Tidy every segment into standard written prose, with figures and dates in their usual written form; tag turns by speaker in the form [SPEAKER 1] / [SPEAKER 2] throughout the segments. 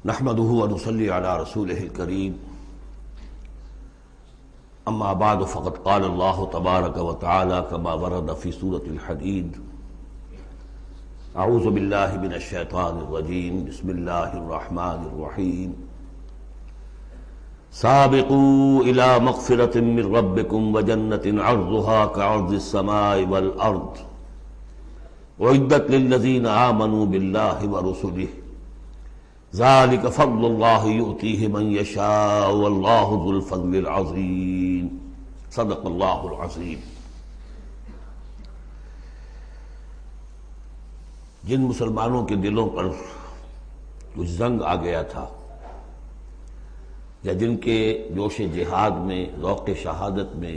[SPEAKER 1] نحمده ونصلي على رسوله الكريم اما بعد فقد قال الله تبارك وتعالى كما ورد في سورة الحديد اعوذ بالله من الشيطان الرجيم بسم الله الرحمن الرحيم سابقوا الى مغفرة من ربكم وجنة عرضها كعرض السماء والارض اعدت للذين آمنوا بالله ورسله ذلك فضل الله يؤتيه من يشاء والله ذو الفضل العظيم صدق الله العظيم۔ جن مسلمانوں کے دلوں پر کچھ زنگ آ گیا تھا یا جن کے جوش جہاد میں، ذوق شہادت میں،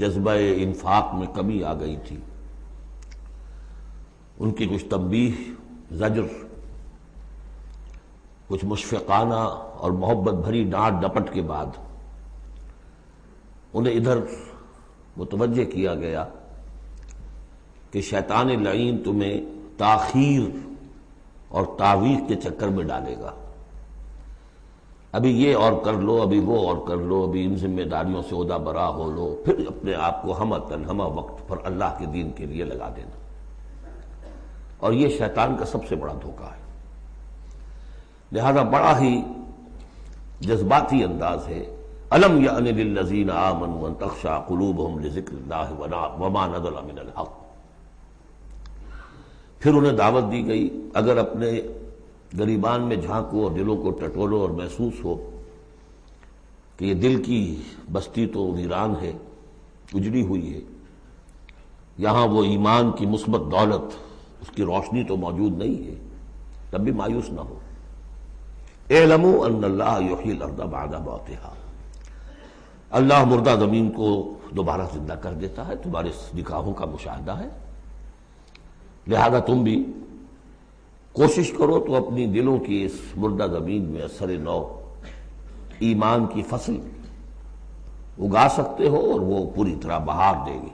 [SPEAKER 1] جذبہ انفاق میں کمی آ گئی تھی، ان کی کچھ تنبیہ، زجر، کچھ مشفقانہ اور محبت بھری ڈانٹ ڈپٹ کے بعد انہیں ادھر متوجہ کیا گیا کہ شیطان لعین تمہیں تاخیر اور تعویق کے چکر میں ڈالے گا۔ ابھی یہ اور کر لو، ابھی وہ اور کر لو، ابھی ان ذمہ داریوں سے عہدہ برا ہو لو، پھر اپنے آپ کو ہمہ وقت پر اللہ کے دین کے لیے لگا دینا۔ اور یہ شیطان کا سب سے بڑا دھوکہ ہے۔ لہذا بڑا ہی جذباتی انداز ہے، الم یأن للذین آمنوا ان تخشع قلوبہم لذکر اللہ وما نزل من الحق۔ پھر انہیں دعوت دی گئی، اگر اپنے گریبان میں جھانکو اور دلوں کو ٹٹولو اور محسوس ہو کہ یہ دل کی بستی تو ویران ہے، اجڑی ہوئی ہے، یہاں وہ ایمان کی مثبت دولت، اس کی روشنی تو موجود نہیں ہے، تب بھی مایوس نہ ہو۔ اعلموا ان اللہ یحیی الارض بعد موتہا، اللہ مردہ زمین کو دوبارہ زندہ کر دیتا ہے، تمہارے نکاحوں کا مشاہدہ ہے۔ لہذا تم بھی کوشش کرو تو اپنی دلوں کی اس مردہ زمین میں اثر نو ایمان کی فصل اگا سکتے ہو اور وہ پوری طرح بہار دے گی۔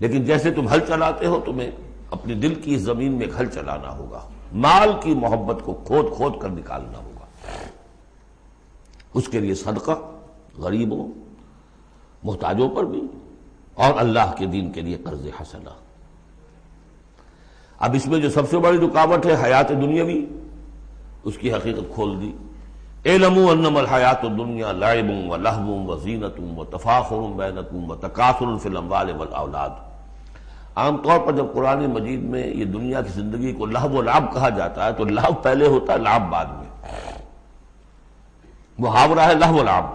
[SPEAKER 1] لیکن جیسے تم ہل چلاتے ہو، تمہیں اپنی دل کی اس زمین میں ایک ہل چلانا ہوگا، مال کی محبت کو کھود کھود کر نکالنا ہوگا۔ اس کے لیے صدقہ غریبوں، محتاجوں پر بھی، اور اللہ کے دین کے لیے قرض حسنہ۔ اب اس میں جو سب سے بڑی رکاوٹ ہے حیات دنیاوی، اس کی حقیقت کھول دی۔ اعلموا انما الحیات الدنیا لعب ولہو وزینۃ وتفاخر بینکم وتکاثر فی الاموال والاولاد۔ عام طور پر جب قرآن مجید میں یہ دنیا کی زندگی کو لہو و لعب کہا جاتا ہے تو لہو پہلے ہوتا ہے، لعب بعد میں۔ محاورہ ہے لہو و لعب۔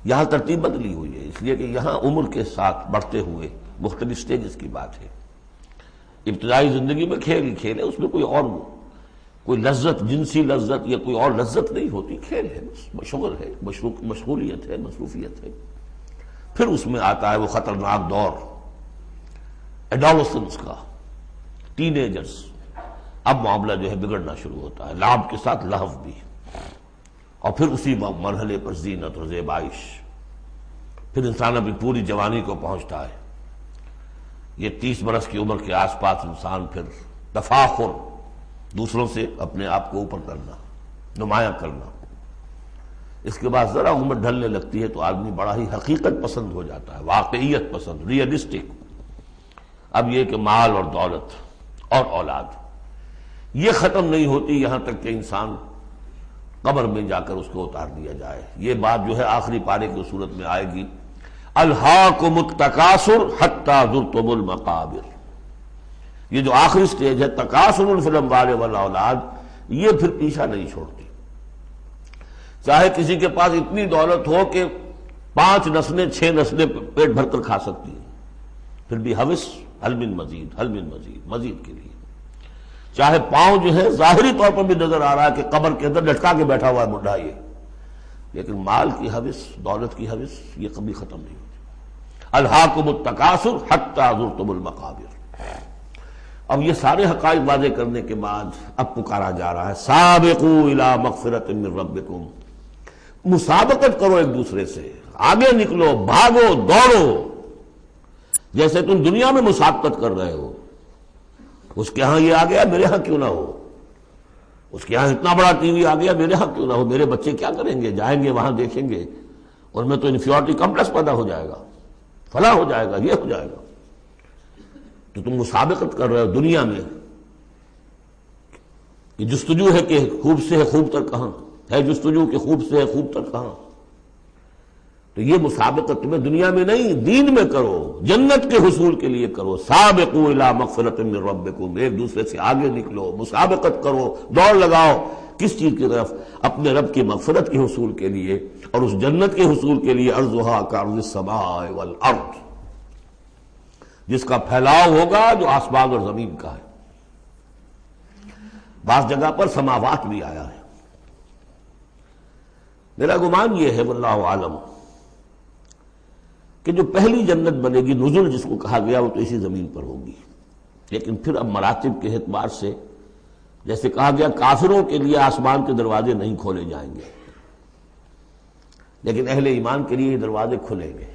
[SPEAKER 1] یہاں ترتیب بدلی ہوئی ہے، اس لیے کہ یہاں عمر کے ساتھ بڑھتے ہوئے مختلف سٹیجز کی بات ہے۔ ابتدائی زندگی میں کھیل ہی کھیل ہے، اس میں کوئی لذت، جنسی لذت یا کوئی اور لذت نہیں ہوتی، کھیل ہے، مشغول ہے، مشغولیت ہے، مصروفیت ہے۔ پھر اس میں آتا ہے وہ خطرناک دور ایڈولسنس کا، ٹین ایجرز۔ اب معاملہ جو ہے بگڑنا شروع ہوتا ہے، لعب کے ساتھ لہو بھی، اور پھر اسی مرحلے پر زینت اور زیبائش۔ پھر انسان اپنی پوری جوانی کو پہنچتا ہے، یہ 30 برس کی عمر کے آس پاس انسان پھر تفاخر، دوسروں سے اپنے آپ کو اوپر کرنا، نمایاں کرنا۔ اس کے بعد ذرا عمر ڈھلنے لگتی ہے تو آدمی بڑا ہی حقیقت پسند ہو جاتا ہے، واقعیت پسند، ریئلسٹک۔ اب یہ کہ مال اور دولت اور اولاد یہ ختم نہیں ہوتی یہاں تک کہ انسان قبر میں جا کر اس کو اتار دیا جائے۔ یہ بات جو ہے آخری پارے کی صورت میں آئے گی، الہاکم التکاثر حتی زرتم المقابر۔ یہ جو آخری سٹیج ہے تکاثر فی الاموال والاولاد، یہ پھر پیچھا نہیں چھوڑتی۔ چاہے کسی کے پاس اتنی دولت ہو کہ 5 نسلیں 6 نسلیں پیٹ بھر کر کھا سکتی ہیں، پھر بھی ہوس حل من مزید، حل من مزید، مزید کے لیے۔ چاہے پاؤں جو ہے ظاہری طور پر بھی نظر آ رہا ہے کہ قبر کے اندر لٹکا کے بیٹھا ہوا ہے بڈھا یہ، لیکن مال کی ہوس، دولت کی ہوس یہ کبھی ختم نہیں ہوتی۔ الہاکم التکاثر حتی زرتم المقابر۔ اب یہ سارے حقائق واضح کرنے کے بعد اب پکارا جا رہا ہے، سابقوا الی مغفرۃ من ربکم، مسابقت کرو ایک دوسرے سے، آگے نکلو، بھاگو، دوڑو، جیسے تم دنیا میں مسابقت کر رہے ہو، اس کے ہاں یہ آ گیا، میرے ہاں کیوں نہ ہو۔ اس کے یہاں اتنا بڑا ٹی وی آ گیا، میرے ہاں کیوں نہ ہو؟ میرے بچے کیا کریں گے؟ جائیں گے وہاں دیکھیں گے، ان میں تو انفیورٹی کمپلیکس پیدا ہو جائے گا، فلاں ہو جائے گا، یہ ہو جائے گا۔ تو تم مسابقت کر رہے ہو دنیا میں، یہ جستجو ہے کہ خوب سے ہے خوب تر کہاں ہے، جستجو کہ خوب سے ہے خوب تر کہاں۔ تو یہ مسابقت تمہیں دنیا میں نہیں، دین میں کرو، جنت کے حصول کے لیے کرو۔ سابقوا الی مغفرۃ من ربکم، ایک دوسرے سے آگے نکلو، مسابقت کرو، دوڑ لگاؤ۔ کس چیز کی طرف؟ اپنے رب کی مغفرت کے حصول کے لیے اور اس جنت کے حصول کے لیے۔ ارضھا کعرض السماء والارض، جس کا پھیلاؤ ہوگا جو آسمان اور زمین کا ہے۔ بعض جگہ پر سماوات بھی آیا ہے۔ میرا گمان یہ ہے واللہ عالم کہ جو پہلی جنت بنے گی، نزل جس کو کہا گیا، وہ تو اسی زمین پر ہوگی، لیکن پھر اب مراتب کے اعتبار سے جیسے کہا گیا کافروں کے لیے آسمان کے دروازے نہیں کھولے جائیں گے، لیکن اہل ایمان کے لیے یہ دروازے کھلیں گے۔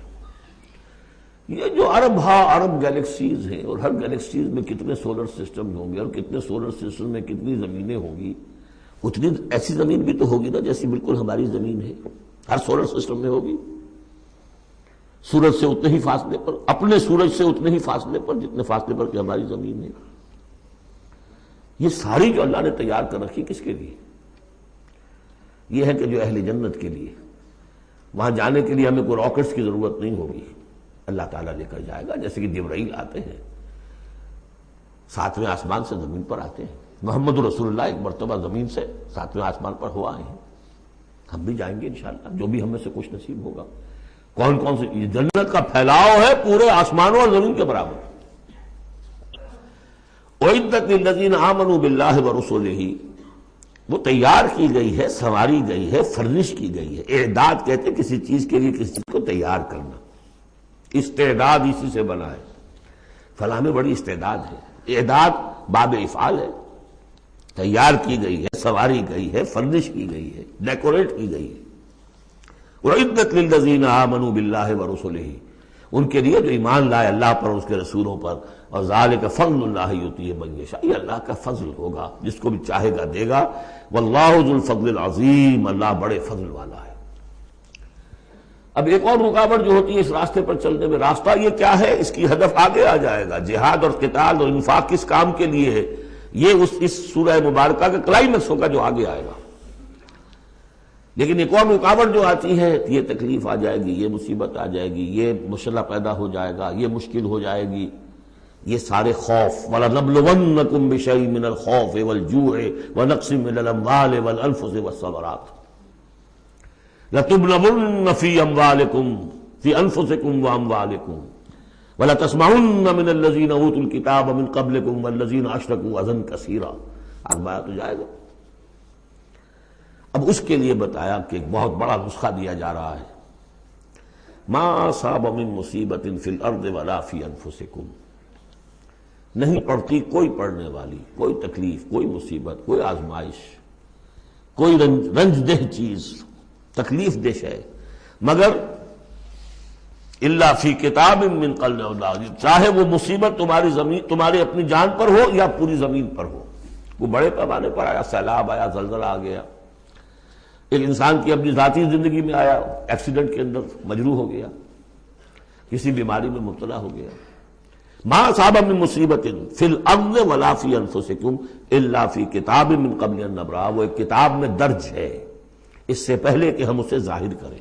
[SPEAKER 1] یہ جو ارب گیلیکسیز ہیں، اور ہر گیلیکسیز میں کتنے سولر سسٹم ہوں گے، اور کتنے سولر سسٹم میں کتنی زمینیں ہوں گی، اتنی ایسی زمین بھی تو ہوگی نا جیسی بالکل ہماری زمین ہے، ہر سولر سسٹم میں ہوگی، سورج سے اتنے ہی فاصلے پر، اپنے سورج سے اتنے ہی فاصلے پر جتنے فاصلے پر کہ ہماری زمین ہے۔ یہ ساری جو اللہ نے تیار کر رکھی کس کے لیے؟ یہ ہے کہ جو اہل جنت کے لیے، وہاں جانے کے لیے ہمیں کوئی راکٹس کی ضرورت نہیں ہوگی، اللہ تعالیٰ لے کر جائے گا، جیسے کہ جبرائیل آتے ہیں، ساتویں آسمان سے زمین پر آتے ہیں۔ محمد رسول اللہ ایک مرتبہ زمین سے ساتویں آسمان پر ہوا آئے ہیں، ہم بھی جائیں گے انشاءاللہ، جو بھی ہم میں سے کچھ نصیب ہوگا۔ کون کون سے؟ یہ جنت کا پھیلاؤ ہے پورے آسمانوں اور زمین کے برابر۔ اعدت للذین آمنوا باللہ ورسلہ، وہ تیار کی گئی ہے، سنواری گئی ہے، فرنش کی گئی ہے۔ اعداد کہتے ہیں کسی چیز کے لیے کسی چیز کو تیار کرنا، استعداد اسی سے بنا ہے، فلاں میں بڑی استعداد ہے۔ اعداد باب افعال ہے، تیار کی گئی ہے، سنواری گئی ہے، فرنش کی گئی ہے، ڈیکوریٹ کی گئی ہے۔ وَعِدَّتْ لِلَّذِينَ آمَنُوا بِاللَّهِ وَرُسُلِهِ، ان کے لیے جو ایمان لائے اللہ پر اور اس کے رسولوں پر۔ اور ذَلِكَ فَضْلُ اللَّهِ يُؤْتِيهِ مَن يَشَاءُ، یہ اللہ کا فضل ہوگا، جس کو بھی چاہے گا دے گا۔ وَاللَّهُ ذُو الْفَضْلِ الْعَظِيمِ، اللہ بڑے فضل والا ہے۔ اب ایک اور رکاوٹ جو ہوتی ہے اس راستے پر چلنے میں، راستہ یہ کیا ہے؟ اس کی ہدف آگے آ جائے گا، جہاد اور قتال اور انفاق کس کام کے لیے ہے، یہ اس سورہ مبارکہ کا کلائمیکس ہوگا جو آگے آئے گا۔ لیکن ایک اور رکاوٹ جو آتی ہے، یہ تکلیف آ جائے گی، یہ مصیبت آ جائے گی، یہ مسئلہ پیدا ہو جائے گا، یہ مشکل ہو جائے گی، یہ سارے خوف۔ وَلَنَبْلُوَنَّكُمْ بِشَيْءٍ مِّنَ الْخَوْفِ وَالْجُوعِ وَنَقْصٍ مِّنَ الْأَمْوَالِ وَالْأَنفُسِ وَالثَّمَرَاتِ لَتُبْلَوُنَّ فِي أَمْوَالِكُمْ فِي أَنفُسِكُمْ وَأَمْوَالِكُمْ وَلَتَسْمَعُنَّ مِنَ الَّذِينَ أُوتُوا الْكِتَابَ مِن قَبْلِكُمْ وَالَّذِينَ أَشْرَكُوا أَذًى كَثِيرًا، آگے تو جائے گا۔ اب اس کے لیے بتایا کہ ایک بہت بڑا نسخہ دیا جا رہا ہے۔ ما اصاب من مصیبت فی الارض ولا فی انفسکم، نہیں پڑتی کوئی پڑنے والی کوئی تکلیف، کوئی مصیبت، کوئی آزمائش، کوئی رنج دہ چیز، تکلیف دہ ہے، مگر الا فی کتاب من قبل، چاہے وہ مصیبت تمہاری اپنی جان پر ہو یا پوری زمین پر ہو۔ وہ بڑے پیمانے پر آیا، سیلاب آیا، زلزلہ آ گیا، ایک انسان کی اپنی ذاتی زندگی میں آیا، ایکسیڈنٹ کے اندر مجروح ہو گیا، کسی بیماری میں مبتلا ہو گیا۔ ما اصاب من مصیبت فی الارض ولا فی انفسکم الا فی کتاب من قبل ان نبرأ، وہ ایک کتاب میں درج ہے اس سے پہلے کہ ہم اسے ظاہر کریں۔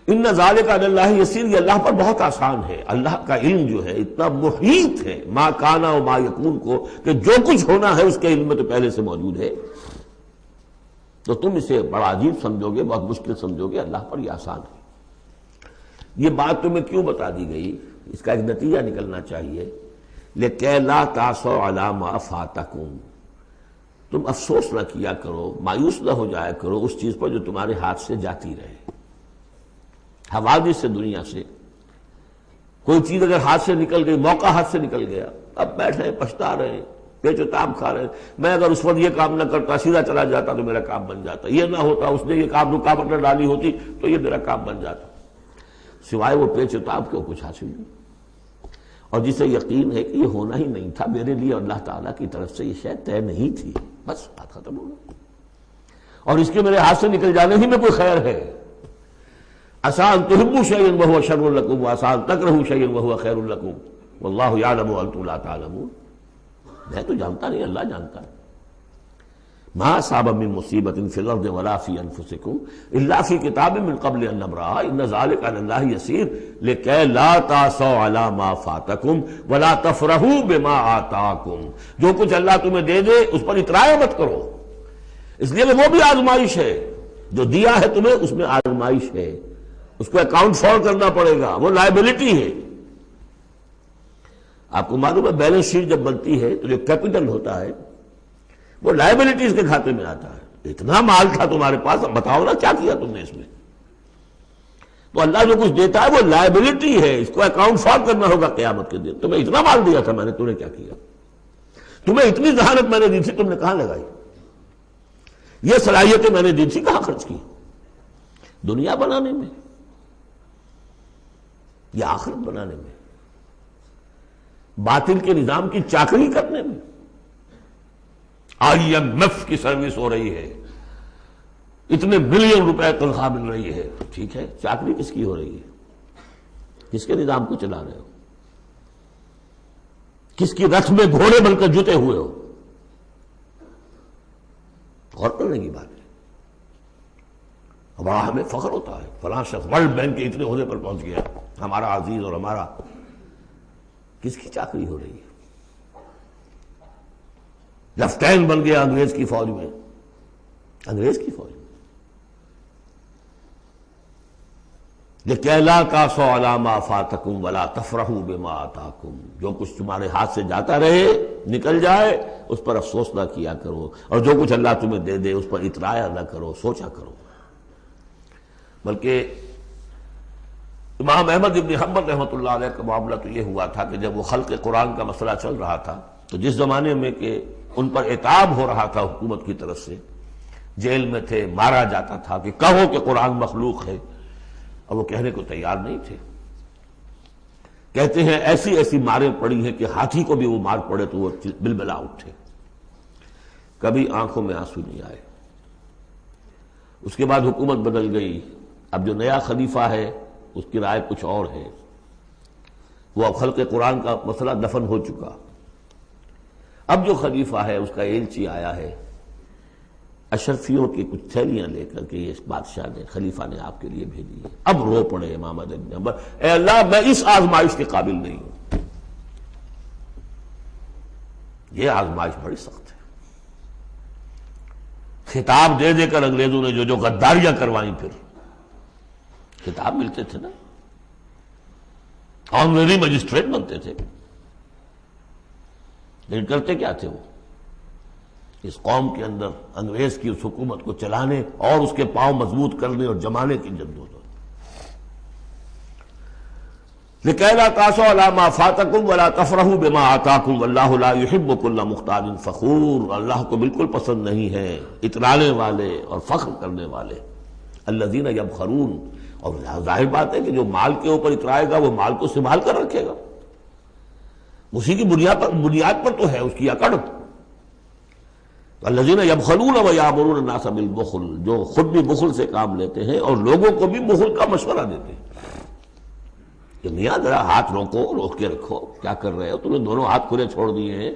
[SPEAKER 1] ان ذالک علی اللہ یسیر، یہ اللہ پر بہت آسان ہے۔ اللہ کا علم جو ہے اتنا محیط ہے ما کانا و ما یکون کو، کہ جو کچھ ہونا ہے اس کے علم میں تو پہلے سے موجود ہے۔ تو تم اسے بڑا عجیب سمجھو گے، بہت مشکل سمجھو گے، اللہ پر یہ آسان ہے۔ یہ بات تمہیں کیوں بتا دی گئی؟ اس کا ایک نتیجہ نکلنا چاہیے، لِكَيْ لَا تَأْسَوْا عَلَىٰ مَا فَاتَكُمْ، تم افسوس نہ کیا کرو، مایوس نہ ہو جایا کرو اس چیز پر جو تمہارے ہاتھ سے جاتی رہے۔ حوادث سے، دنیا سے کوئی چیز اگر ہاتھ سے نکل گئی، موقع ہاتھ سے نکل گیا، اب بیٹھے ہیں پچھتا رہے ہیں، پیچ و تاب کھا رہے ہیں، میں اگر اس وقت یہ کام نہ کرتا، سیدھا چلا جاتا تو میرا کام بن جاتا، یہ نہ ہوتا، اس نے یہ کام رکاوٹ نہ ڈالی ہوتی تو یہ میرا کام بن جاتا۔ سوائے وہ پیچ و تاب کے کچھ حاصل نہیں، اور جسے یقین ہے کہ یہ ہونا ہی نہیں تھا میرے لیے، اللہ تعالیٰ کی طرف سے یہ شے طے نہیں تھی، بس بات ختم ہو گئی. اور اس کے میرے ہاتھ سے نکل جانے ہی میں کوئی خیر ہے. عسیٰ ان تحبوا شیئا وہو شر لکم وعسیٰ ان تکرہوا شیئا وہو خیر لکم واللہ یعلم وانتم لا تعلمون. میں تو جانتا نہیں، اللہ جانتا ہے. ما اصاب من مصیبت فی الارض ولا فی انفسکم الا فی کتاب من قبل ان نبرأها ان ذلک علی اللہ یسیر لکی لا تعصوا علی ما فاتکم ولا تفرحوا بما آتاکم. جو کچھ اللہ تمہیں دے دے اس پر اترایا مت کرو، اس لیے کہ وہ بھی آزمائش ہے. جو دیا ہے تمہیں اس میں آزمائش ہے، اس کو اکاؤنٹ فار کرنا پڑے گا، وہ لائبلٹی ہے. آپ کو معلوم ہے بیلنس شیٹ جب بنتی ہے تو جو کیپٹل ہوتا ہے وہ لائبلٹیز کے کھاتے میں آتا ہے. اتنا مال تھا تمہارے پاس، اب بتاؤ نا کیا کیا تم نے اس میں. تو اللہ جو کچھ دیتا ہے وہ لائبلٹی ہے، اس کو اکاؤنٹ فار کرنا ہوگا قیامت کے دن. تمہیں اتنا مال دیا تھا میں نے، تم نے کیا کیا؟ تمہیں اتنی ذہانت میں نے دی تھی، تم نے کہاں لگائی؟ یہ صلاحیتیں میں نے دی تھی، کہاں خرچ کی؟ دنیا بنانے میں یا آخرت بنانے میں؟ باطل کے نظام کی چاکری کرنے میں؟ آئی ایم ایف کی سروس ہو رہی ہے، اتنے بلین روپے تنخواہ مل رہی ہے، ٹھیک ہے، چاکری کس کی ہو رہی ہے؟ کس کے نظام کو چلا رہے ہو؟ کس کی رتھ میں گھوڑے بن کر جتے ہوئے ہو؟ غور کرنے کی بات ہے. ہمارا ہمیں فخر ہوتا ہے فلاں شخص ورلڈ بینک کے اتنے عہدے پر پہنچ گیا، ہمارا عزیز اور ہمارا. کس کی چاکری ہو رہی ہے؟ لیفٹیننٹ بن گیا انگریز کی فوج میں، انگریز کی فوج میں. لِكَيْ لَا تَعْصَوْا عَلَىٰ مَا فَاتَكُمْ وَلَا تَفْرَحُوا بِمَا آتَاكُمْ. جو کچھ تمہارے ہاتھ سے جاتا رہے، نکل جائے، اس پر افسوس نہ کیا کرو، اور جو کچھ اللہ تمہیں دے دے اس پر اترایا نہ کرو، سوچا کرو. بلکہ امام احمد ابن حنبل رحمۃ اللہ علیہ کا معاملہ تو یہ ہوا تھا کہ جب وہ خلق قرآن کا مسئلہ چل رہا تھا تو جس زمانے میں کہ ان پر عتاب ہو رہا تھا حکومت کی طرف سے، جیل میں تھے، مارا جاتا تھا کہ کہو کہ قرآن مخلوق ہے، اور وہ کہنے کو تیار نہیں تھے. کہتے ہیں ایسی ایسی ماریں پڑی ہیں کہ ہاتھی کو بھی وہ مار پڑے تو وہ بلبلا اٹھے. کبھی آنکھوں میں آنسو نہیں آئے. اس کے بعد حکومت بدل گئی. اب جو نیا خلیفہ ہے اس کی رائے کچھ اور ہے. وہ اب خلق قرآن کا مسئلہ دفن ہو چکا. اب جو خلیفہ ہے اس کا ایلچی آیا ہے اشرفیوں کی کچھ تھیلیاں لے کر کے، یہ بادشاہ نے، خلیفہ نے آپ کے لیے بھیجی ہے. اب رو پڑے امام احمد بن حنبل، اے اللہ میں اس آزمائش کے قابل نہیں ہوں. یہ آزمائش بڑی سخت ہے. خطاب دے دے کر انگریزوں نے جو غداریاں کروائیں، پھر خطاب ملتے تھے نا، آنریری مجسٹریٹ بنتے تھے، لیکن کرتے کیا تھے؟ وہ اس قوم کے اندر انگریز کی اس حکومت کو چلانے اور اس کے پاؤں مضبوط کرنے اور جمانے کی جدوجہد. لِكَيْ لَا تَعْصَوْا عَلَىٰ مَا فَاتَكُمْ وَلَا تَفْرَحُوا بِمَا آتَاكُمْ وَاللَّهُ لَا يُحِبُّ كُلَّ مُخْتَالٍ فَخُورٍ. اللہ کو بالکل پسند نہیں ہے اترانے والے اور فخر کرنے والے. الَّذِينَ يَبْخَلُونَ. اور ظاہر بات ہے کہ جو مال کے اوپر اترائے گا وہ مال کو سنبھال کر رکھے گا، اسی کی بنیاد پر تو ہے اس کی اکڑ. الذین یبخلون ویامرون الناس بالبخل. جو خود بھی بخل سے کام لیتے ہیں اور لوگوں کو بھی بخل کا مشورہ دیتے ہیں کہ میاں ذرا ہاتھ روک کے رکھو، کیا کر رہے ہو؟ تم نے دونوں ہاتھ کھلے چھوڑ دیے ہیں،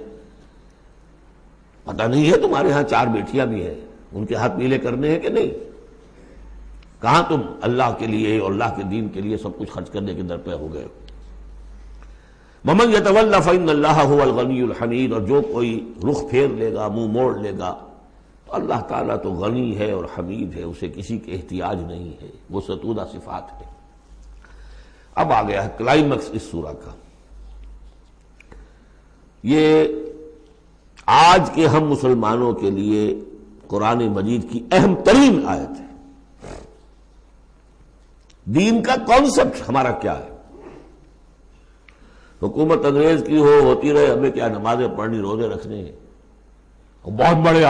[SPEAKER 1] پتہ نہیں ہے تمہارے ہاں 4 بیٹیاں بھی ہیں، ان کے ہاتھ نیلے کرنے ہیں کہ نہیں؟ کہاں تم اللہ کے لیے اور اللہ کے دین کے لیے سب کچھ خرچ کرنے کے در پہ ہو گئے؟ وَمَن يَتَوَلَّ فَإِنَّ اللَّهَ هُوَ الْغَنِيُّ الْحَمِيدُ. اور جو کوئی رخ پھیر لے گا، منہ موڑ لے گا، تو اللہ تعالیٰ تو غنی ہے اور حمید ہے، اسے کسی کے احتیاج نہیں ہے، وہ ستودہ صفات ہے. اب آ گیا ہے کلائمیکس اس سورہ کا. یہ آج کے ہم مسلمانوں کے لیے قرآن مجید کی اہم ترین آیت ہے. دین کا کانسیپٹ ہمارا کیا ہے؟ حکومت انگریز کی ہوتی رہے، ہمیں کیا نمازیں پڑھنی، روزے رکھنے ہیں. بہت بڑے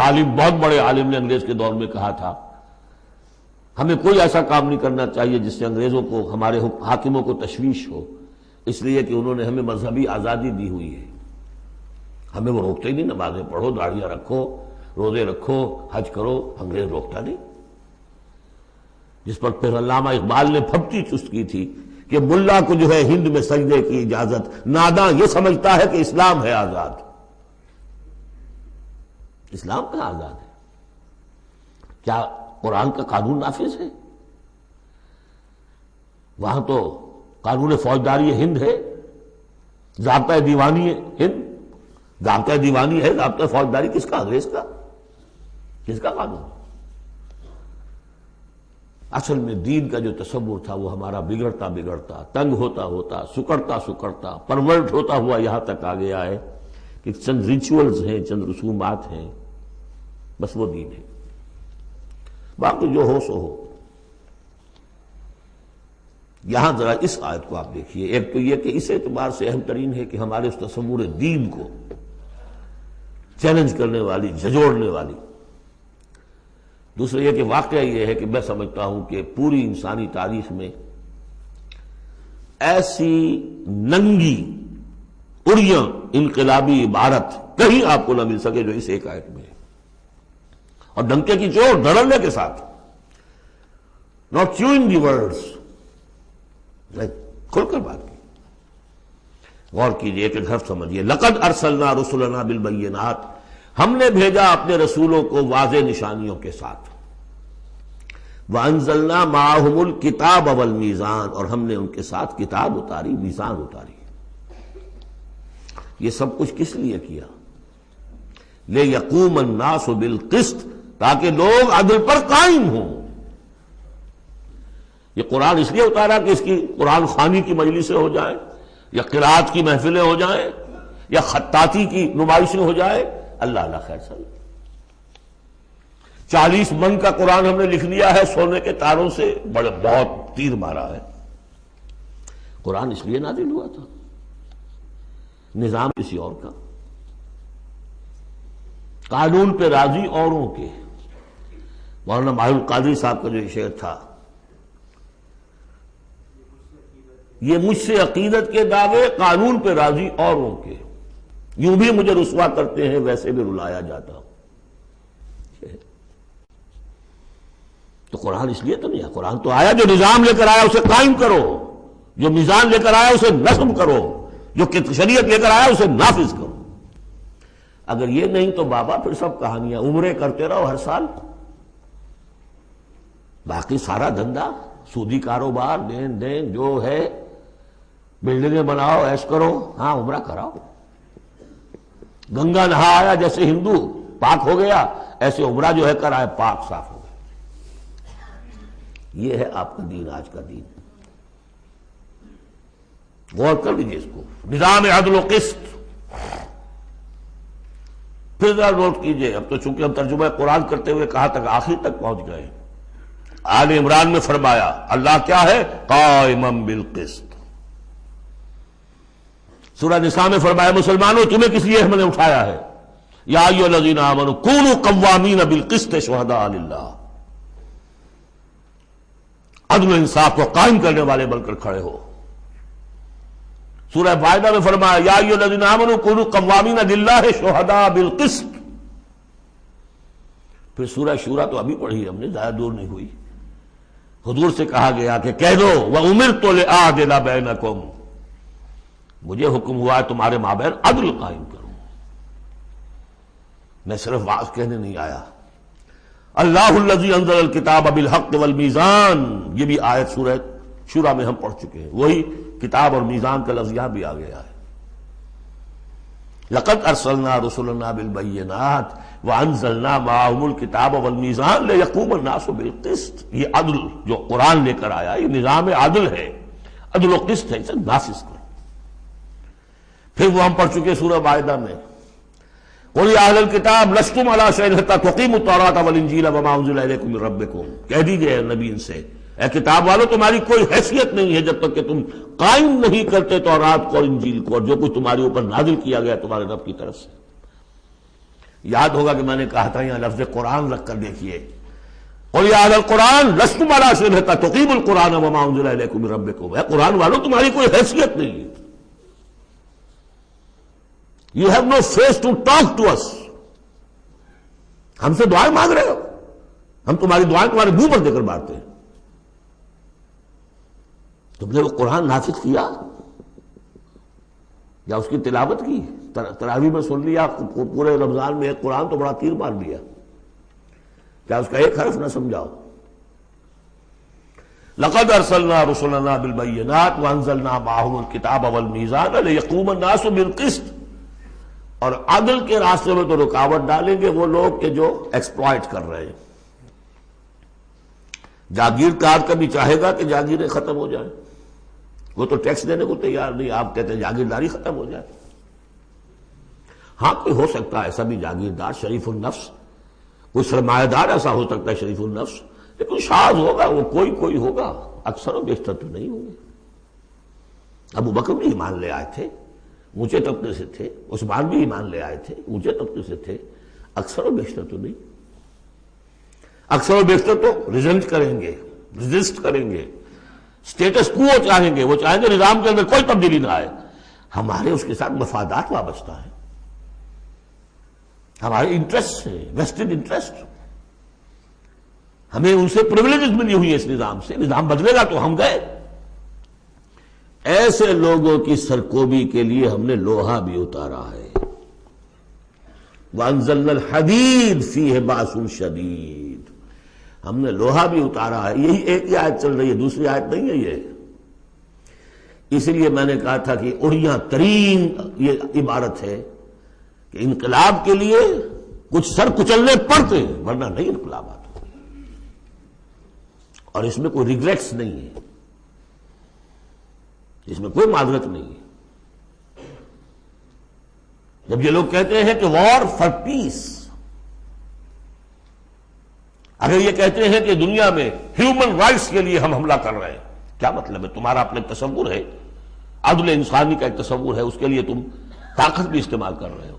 [SPEAKER 1] عالم نے انگریز کے دور میں کہا تھا ہمیں کوئی ایسا کام نہیں کرنا چاہیے جس سے انگریزوں کو، ہمارے حاکموں کو تشویش ہو، اس لیے کہ انہوں نے ہمیں مذہبی آزادی دی ہوئی ہے. ہمیں وہ روکتے ہی نہیں، نمازیں پڑھو، داڑھیاں رکھو، روزے رکھو، حج کرو، انگریز روکتا نہیں. جس پر پھر علامہ اقبال نے پھپتی چست کی تھی کہ ملا کو جو ہے ہند میں سجدے کی اجازت، ناداں یہ سمجھتا ہے کہ اسلام ہے آزاد. اسلام کہاں آزاد ہے؟ کیا قرآن کا قانون نافذ ہے؟ وہاں تو قانون فوجداری ہند ہے، ضابطہ دیوانی ہند، ضابطہ دیوانی ہے، ضابطہ فوجداری کس کا؟ انگریز کا. کس کا قانون؟ اصل میں دین کا جو تصور تھا وہ ہمارا بگڑتا بگڑتا، تنگ ہوتا ہوتا، سکڑتا سکڑتا، پرورٹ ہوتا ہوا یہاں تک آ گیا ہے کہ چند ریچولز ہیں، چند رسومات ہیں، بس وہ دین ہے. باقی جو ہو سو ہو. یہاں ذرا اس آیت کو آپ دیکھیے. ایک تو یہ کہ اس اعتبار سے اہم ترین ہے کہ ہمارے اس تصور دین کو چیلنج کرنے والی، جھنجھوڑنے والی. دوسرا یہ کہ واقعہ یہ ہے کہ میں سمجھتا ہوں کہ پوری انسانی تاریخ میں ایسی ننگی اڑیاں انقلابی عبارت کہیں آپ کو نہ مل سکے جو اس ایک آیت میں ہے. اور ڈنکے کی چوٹ دھڑلنے کے ساتھ، ناٹ چیوئنگ دی ورڈز، کھل کر بات کی. غور کیجئے کہ حرف سمجھیے. لقد ارسلنا رسلنا بالبینات، ہم نے بھیجا اپنے رسولوں کو واضح نشانیوں کے ساتھ. وانزلنا معہم الکتاب والمیزان، اور ہم نے ان کے ساتھ کتاب اتاری، میزان اتاری. یہ سب کچھ کس لیے کیا؟ لیقوم الناس بالقسط، تاکہ لوگ عدل پر قائم ہوں. یہ قرآن اس لیے اتارا کہ اس کی قرآن خوانی کی مجلسیں ہو جائیں، یا قرات کی محفلیں ہو جائیں، یا خطاطی کی نمائشیں ہو جائیں. اللہ اللہ خیر سر. 40 من کا قرآن ہم نے لکھ لیا ہے سونے کے تاروں سے، بہت تیر مارا ہے. قرآن اس لیے نازل ہوا تھا، نظام کسی اور کا، قانون پہ راضی اوروں کے. مولانا ماہر القادری صاحب کا جو یہ شعر تھا، یہ مجھ سے عقیدت کے دعوے، قانون پہ راضی اوروں کے، یوں بھی مجھے رسوا کرتے ہیں ویسے بھی رلایا جاتا ہوں. تو قرآن اس لیے تو نہیں ہے. قرآن تو آیا جو نظام لے کر آیا اسے قائم کرو، جو میزان لے کر آیا اسے نصب کرو، جو شریعت لے کر آیا اسے نافذ کرو. اگر یہ نہیں تو بابا پھر سب کہانیاں، عمرے کرتے رہو ہر سال، باقی سارا دھندا سودی کاروبار، دین دین جو ہے، بلڈنگیں بناؤ، ایش کرو، ہاں عمرہ کراؤ. گنگا نہا آیا جیسے ہندو پاک ہو گیا، ایسے عمرہ جو ہے کرائے پاک صاف ہو گیا. یہ ہے آپ کا دین، آج کا دین. غور کر لیجیے اس کو. نظام عدل و قسط. پھر ذرا نوٹ کیجیے. اب تو چونکہ ہم ترجمہ قرآن کرتے ہوئے کہاں تک، آخر تک پہنچ گئے. آل عمران میں فرمایا اللہ کیا ہے؟ قائما بالقسط. سورہ نساء میں فرمایا مسلمانوں تمہیں کس لیے ہم نے اٹھایا ہے؟ یا ایھا الذین آمنوا کونوا قوامین بالقسط شہداء للہ. عدل و انصاف کو قائم کرنے والے بن کر کھڑے ہو. سورہ مائدہ میں فرمایا یا ایھا الذین آمنوا کونوا قوامین للہ شہداء بالقسط. پھر سورہ شورى تو ابھی پڑھی ہم نے، زیادہ دور نہیں ہوئی. حضور سے کہا گیا کہ کہہ دو وَأُمِرْتُ لِأَعْدِلَ بَيْنَكُمْ، مجھے حکم ہوا ہے تمہارے مابین عدل قائم کروں. میں صرف واعظ کہنے نہیں آیا. اللہ الذی انزل الکتاب بالحق والمیزان، یہ بھی آیت سورہ شورى میں ہم پڑھ چکے ہیں. وہی کتاب اور میزان کا لفظ یہاں بھی آ گیا ہے. لقد ارسلنا رسلنا بالبینات وانزلنا معهم الکتاب والمیزان لیقوم الناس بالقسط. یہ عدل جو قرآن لے کر آیا یہ نظام عدل ہے، عدل و قسط ہے، اسے نافذ کرو. پھر وہ ہم پڑھ چکے سورہ مائدہ میں قل یا اہل الکتاب لستم علی شیء حتی تقیموا التوراۃ والانجیل وما انزل الیکم من ربکم. کہہ دیجئے نبی ان سے، اے کتاب والو تمہاری کوئی حیثیت نہیں ہے جب تک کہ تم قائم نہیں کرتے تورات کو اور انجیل کو، اور جو کچھ تمہارے اوپر نازل کیا گیا تمہارے رب کی طرف سے. یاد ہوگا کہ میں نے کہا تھا یہاں لفظ قرآن رکھ کر دیکھیے. قل یا اہل القرآن لستم علی شیء حتی تقیموا القرآن وما انزل الیکم من ربکم. اے قرآن والو تمہاری کوئی حیثیت نہیں ہے. You have no face to talk to us. ہم سے دعائیں مانگ رہے ہو؟ ہم تمہاری دعائیں تمہارے منہ پر دے کر مارتے ہیں. تم نے وہ قرآن نافذ کیا یا اس کی تلاوت کی؟ تراویح میں سن لیا پورے رمضان میں ایک قرآن تو بڑا تیر مار لیا، کیا اس کا ایک حرف نہ سمجھاؤ؟ لقد ارسلنا رسلنا بالبینات وانزلنا معهم الکتاب والمیزان لیقوم الناس بالقسط. اور عدل کے راستے میں تو رکاوٹ ڈالیں گے وہ لوگ کہ جو ایکسپلائٹ کر رہے ہیں. جاگیردار کبھی چاہے گا کہ جاگیریں ختم ہو جائیں، وہ تو ٹیکس دینے کو تیار نہیں. آپ کہتے ہیں جاگیرداری ختم ہو جائے. ہاں کوئی ہو سکتا ہے ایسا بھی جاگیردار شریف النفس، کوئی سرمایہ دار ایسا ہو سکتا ہے شریف النفس، لیکن شاذ ہوگا وہ، کوئی ہوگا، اکثر و بیشتر تو نہیں ہوں گے. ابو بکر بھی ایمان لے آئے تھے، اونچے طبقے سے تھے. عثمان بھی ایمان لے آئے تھے، اونچے طبقے سے تھے. اکثر و بیشتر تو نہیں. اکثر و بیشتر تو ریزسٹ کریں گے، اسٹیٹس کو چاہیں گے. وہ چاہیں گے نظام کے اندر کوئی تبدیلی نہ آئے. ہمارے اس کے ساتھ مفادات وابستہ ہیں، ہمارے انٹرسٹ ہیں، ویسٹڈ انٹرسٹ. ہمیں ان سے پریولیجز ملی ہوئی ہے اس نظام سے. نظام بدلے گا تو ہم گئے. ایسے لوگوں کی سرکوبی کے لیے ہم نے لوہا بھی اتارا ہے. وَأَنزَلْنَا الْحَدِيدَ فِيهِ بَأْسٌ شَدِيدٌ. ہم نے لوہا بھی اتارا ہے. یہی ایک ہی آیت چل رہی ہے، دوسری آیت نہیں ہے یہ. اسی لیے میں نے کہا تھا کہ اڑیاں ترین یہ عبارت ہے کہ انقلاب کے لیے کچھ سر کچلنے پڑتے ہیں، ورنہ نہیں انقلاب آتا. اور اس میں کوئی ریگریٹس نہیں ہے، اس میں کوئی معذرت نہیں ہے. جب یہ لوگ کہتے ہیں کہ وار فار پیس، اگر یہ کہتے ہیں کہ دنیا میں ہیومن رائٹس کے لیے ہم حملہ کر رہے ہیں، کیا مطلب ہے؟ تمہارا اپنا ایک تصور ہے، عدل انسانی کا ایک تصور ہے، اس کے لیے تم طاقت بھی استعمال کر رہے ہو،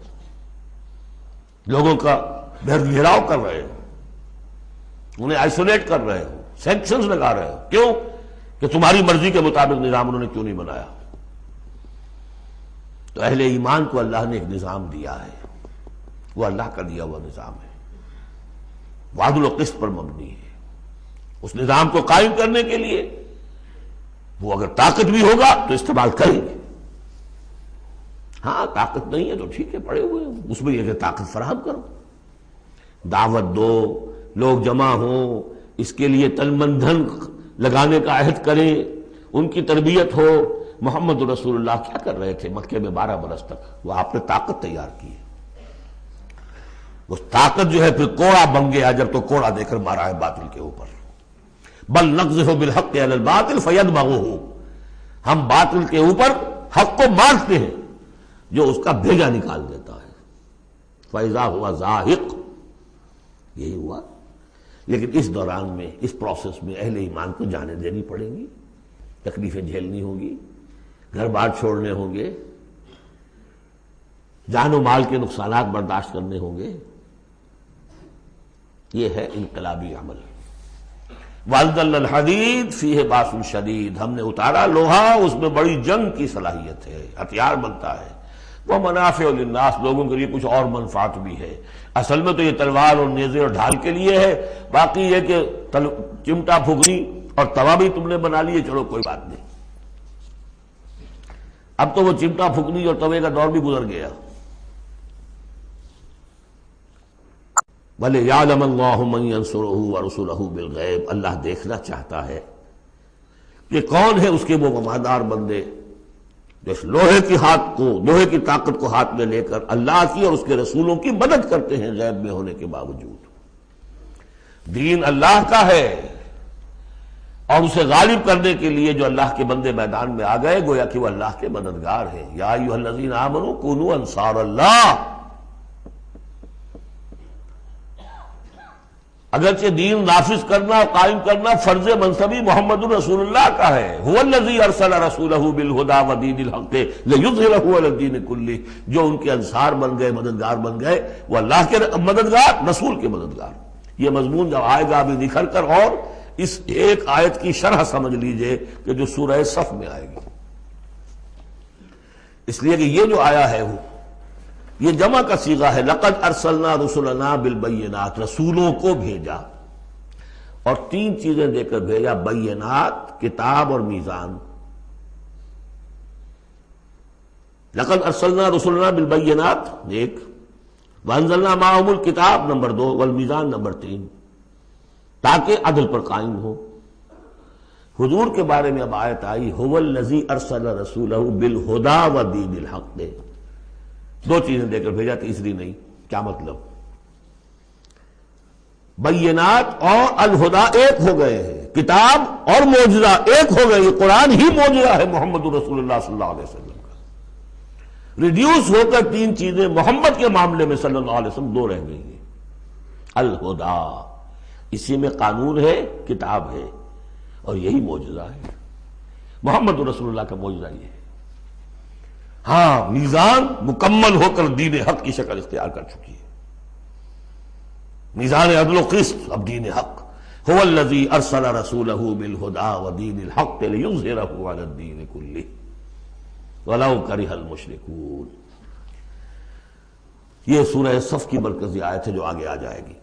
[SPEAKER 1] لوگوں کا گھیراؤ کر رہے ہو، انہیں آئسولیٹ کر رہے ہو، سینکشنز لگا رہے ہو. کیوں؟ کہ تمہاری مرضی کے مطابق نظام انہوں نے کیوں نہیں بنایا. تو اہل ایمان کو اللہ نے ایک نظام دیا ہے، وہ اللہ کا دیا ہوا نظام ہے، عدل و قسط پر مبنی ہے. اس نظام کو قائم کرنے کے لیے وہ اگر طاقت بھی ہوگا تو استعمال کریں گے. ہاں طاقت نہیں ہے تو ٹھیک ہے، پڑے ہوئے ہیں، اس میں یہ کہ طاقت فراہم کرو، دعوت دو، لوگ جمع ہوں، اس کے لیے تن من دھن لگانے کا عہد کریں، ان کی تربیت ہو. محمد رسول اللہ کیا کر رہے تھے مکے میں 12 برس تک؟ وہ آپ نے طاقت تیار کی ہے. وہ طاقت جو ہے پھر کوڑا بن گیا جب تو کوڑا دے کر مارا ہے باطل کے اوپر. بل نقذف بالحق علی الباطل فیدمغہ. ہم باطل کے اوپر حق کو مارتے ہیں جو اس کا بھیجا نکال دیتا ہے. فاذا هو زاہق. یہی ہوا. لیکن اس دوران میں، اس پروسیس میں اہل ایمان کو جانیں دینی پڑیں گی، تکلیفیں جھیلنی ہوں گی، گھر بار چھوڑنے ہوں گے، جان و مال کے نقصانات برداشت کرنے ہوں گے. یہ ہے انقلابی عمل. وَأَنزَلْنَا الْحَدِيدَ فِيهِ بَأْسٌ شَدِيدٌ. ہم نے اتارا لوہا، اس میں بڑی جنگ کی صلاحیت ہے، ہتھیار بنتا ہے. وَمَنَافِعُ لِلنَّاسِ. لوگوں کے لیے کچھ اور منفعت بھی ہے. اصل میں تو یہ تلوار اور نیزے اور ڈھال کے لیے ہے. باقی یہ کہ چمٹا پھگنی اور توا بھی تم نے بنا لیے، چلو کوئی بات نہیں. اب تو وہ چمٹا پھگنی اور توے کا دور بھی گزر گیا. وَلِيَعْلَمَ اللَّهُ مَن يَنصُرُهُ وَرُسُلَهُ بِالْغَيْبِ. اللہ دیکھنا چاہتا ہے کہ کون ہے اس کے وہ وفادار بندے جو اس لوہے کی طاقت کو ہاتھ میں لے کر اللہ کی اور اس کے رسولوں کی مدد کرتے ہیں غیب میں ہونے کے باوجود. دین اللہ کا ہے اور اسے غالب کرنے کے لیے جو اللہ کے بندے میدان میں آ گئے گویا کہ وہ اللہ کے مددگار ہیں. یا ایھا الذین آمنوا کونوا انصار اللہ. اگرچہ دین نافذ کرنا اور قائم کرنا فرض منصبی محمد رسول اللہ کا ہے. هو الذی ارسل رسولہ بالہدی ودین الحق لیظہرہ علی الدین کلہ. جو ان کے انصار بن گئے، مددگار بن گئے، وہ اللہ کے مددگار، رسول کے مددگار. یہ مضمون جب آئے گا ابھی نکھر کر، اور اس ایک آیت کی شرح سمجھ لیجئے کہ جو سورہ صف میں آئے گی. اس لیے کہ یہ جو آیا ہے وہ یہ جمع کا صیغہ ہے، لقد ارسلنا رسلنا بالبینات، رسولوں کو بھیجا، اور تین چیزیں دے کر بھیجا، بینات، کتاب اور میزان۔ لقد ارسلنا رسلنا بالبینات ایک، وانزلنا معهم الکتاب نمبر 2، والمیزان نمبر 3، تاکہ عدل پر قائم ہو۔ حضور کے بارے میں اب آیت آئی، هو الذی ارسل رسولہ بالہدی ودین الحق، دو چیزیں دے کر بھیجا، تیسری نہیں۔ کیا مطلب؟ بینات اور الہدا ایک ہو گئے ہیں، کتاب اور معجزہ ایک ہو گئے، یہ قرآن ہی معجزہ ہے محمد رسول اللہ صلی اللہ علیہ وسلم کا۔ ریڈیوس ہو کر تین چیزیں محمد کے معاملے میں صلی اللہ علیہ وسلم دو رہ گئی ہیں۔ الہدا، اسی میں قانون ہے، کتاب ہے، اور یہی معجزہ ہے، محمد رسول اللہ کا معجزہ یہ ہے۔ ہاں، میزان مکمل ہو کر دین حق کی شکل اختیار کر چکی ہے، میزان عدل و قسط، اب دین حق۔ هو الذی ارسل رسولہ بالہدی ودین الحق لیظہرہ علی الدین کلہ ولو کرہ المشرکون۔ یہ سورہ صف کی مرکزی آیت ہے جو آگے آ جائے گی۔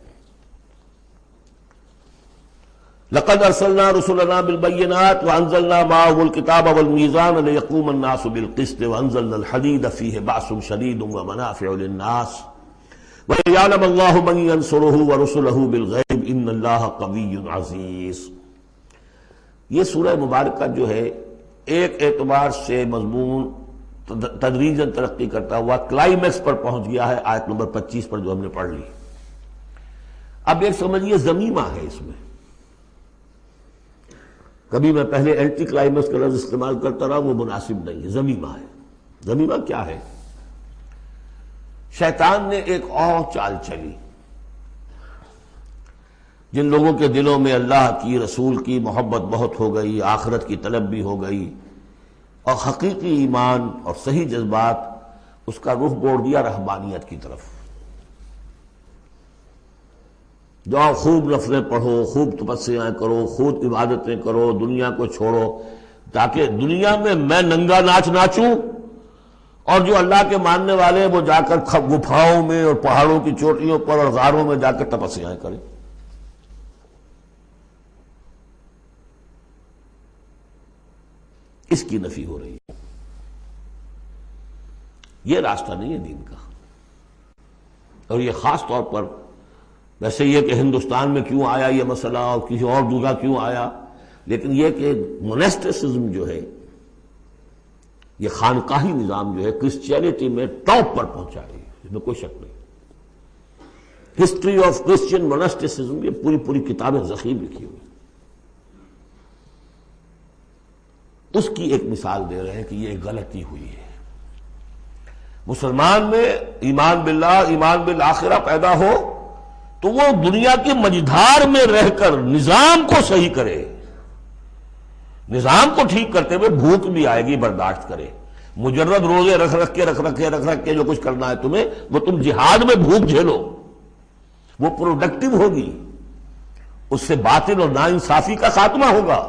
[SPEAKER 1] لقد ارسلنا رسلنا بالبینات وانزلنا معهم الکتاب والمیزان لیقوم الناس بالقسط وانزلنا الحدید فیہ بأس شدید ومنافع للناس وَلِيَعْلَمَ اللَّهُ مَن يَنصُرُهُ وَرُسُلَهُ بِالْغَيْبِ إِنَّ اللَّهَ قَوِيٌّ عَزِيزٌ۔ یہ سورہ مبارکہ جو ہے ایک اعتبار سے مضمون تدریجاً ترقی کرتا ہوا کلائمیکس پر پہنچ گیا ہے، آیت نمبر 25 پر جو ہم نے پڑھ لی۔ اب ایک سمجھیے ضمیمہ ہے اس میں، کبھی میں پہلے اینٹی کلائمیکس کا لفظ استعمال کرتا رہا، وہ مناسب نہیں ہے، ضمیمہ ہے۔ ضمیمہ کیا ہے؟ شیطان نے ایک اور چال چلی، جن لوگوں کے دلوں میں اللہ کی، رسول کی محبت بہت ہو گئی، آخرت کی طلب بھی ہو گئی، اور حقیقی ایمان اور صحیح جذبات، اس کا رخ موڑ دیا رہبانیت کی طرف۔ جاؤ خوب نفلیں پڑھو، خوب تپسیاں کرو، خوب عبادتیں کرو، دنیا کو چھوڑو، تاکہ دنیا میں ننگا ناچ ناچوں، اور جو اللہ کے ماننے والے ہیں وہ جا کر گپھاؤں میں اور پہاڑوں کی چوٹیوں پر اور غاروں میں جا کر تپسیاں کریں۔ اس کی نفی ہو رہی ہے، یہ راستہ نہیں ہے دین کا۔ اور یہ خاص طور پر، ویسے یہ کہ ہندوستان میں کیوں آیا یہ مسئلہ اور کسی اور جگہ کیوں آیا، لیکن یہ کہ مونسٹسزم جو ہے، یہ خانقاہی نظام جو ہے، کرسچینٹی میں ٹاپ پر پہنچا رہی ہے، اس میں کوئی شک نہیں۔ ہسٹری آف کرسچین مونسٹسزم، یہ پوری کتابیں ذخیر لکھی ہوئی، اس کی ایک مثال دے رہے ہیں کہ یہ غلطی ہوئی ہے۔ مسلمان میں ایمان باللہ، ایمان بالآخرہ پیدا ہو تو وہ دنیا کی مجدھار میں رہ کر نظام کو صحیح کرے، نظام کو ٹھیک کرتے ہوئے بھوک بھی آئے گی، برداشت کرے۔ مجرد روزے رکھ کے جو کچھ کرنا ہے تمہیں، وہ تم جہاد میں بھوک جھیلو، وہ پروڈکٹیو ہوگی، اس سے باطل اور ناانصافی کا خاتمہ ہوگا۔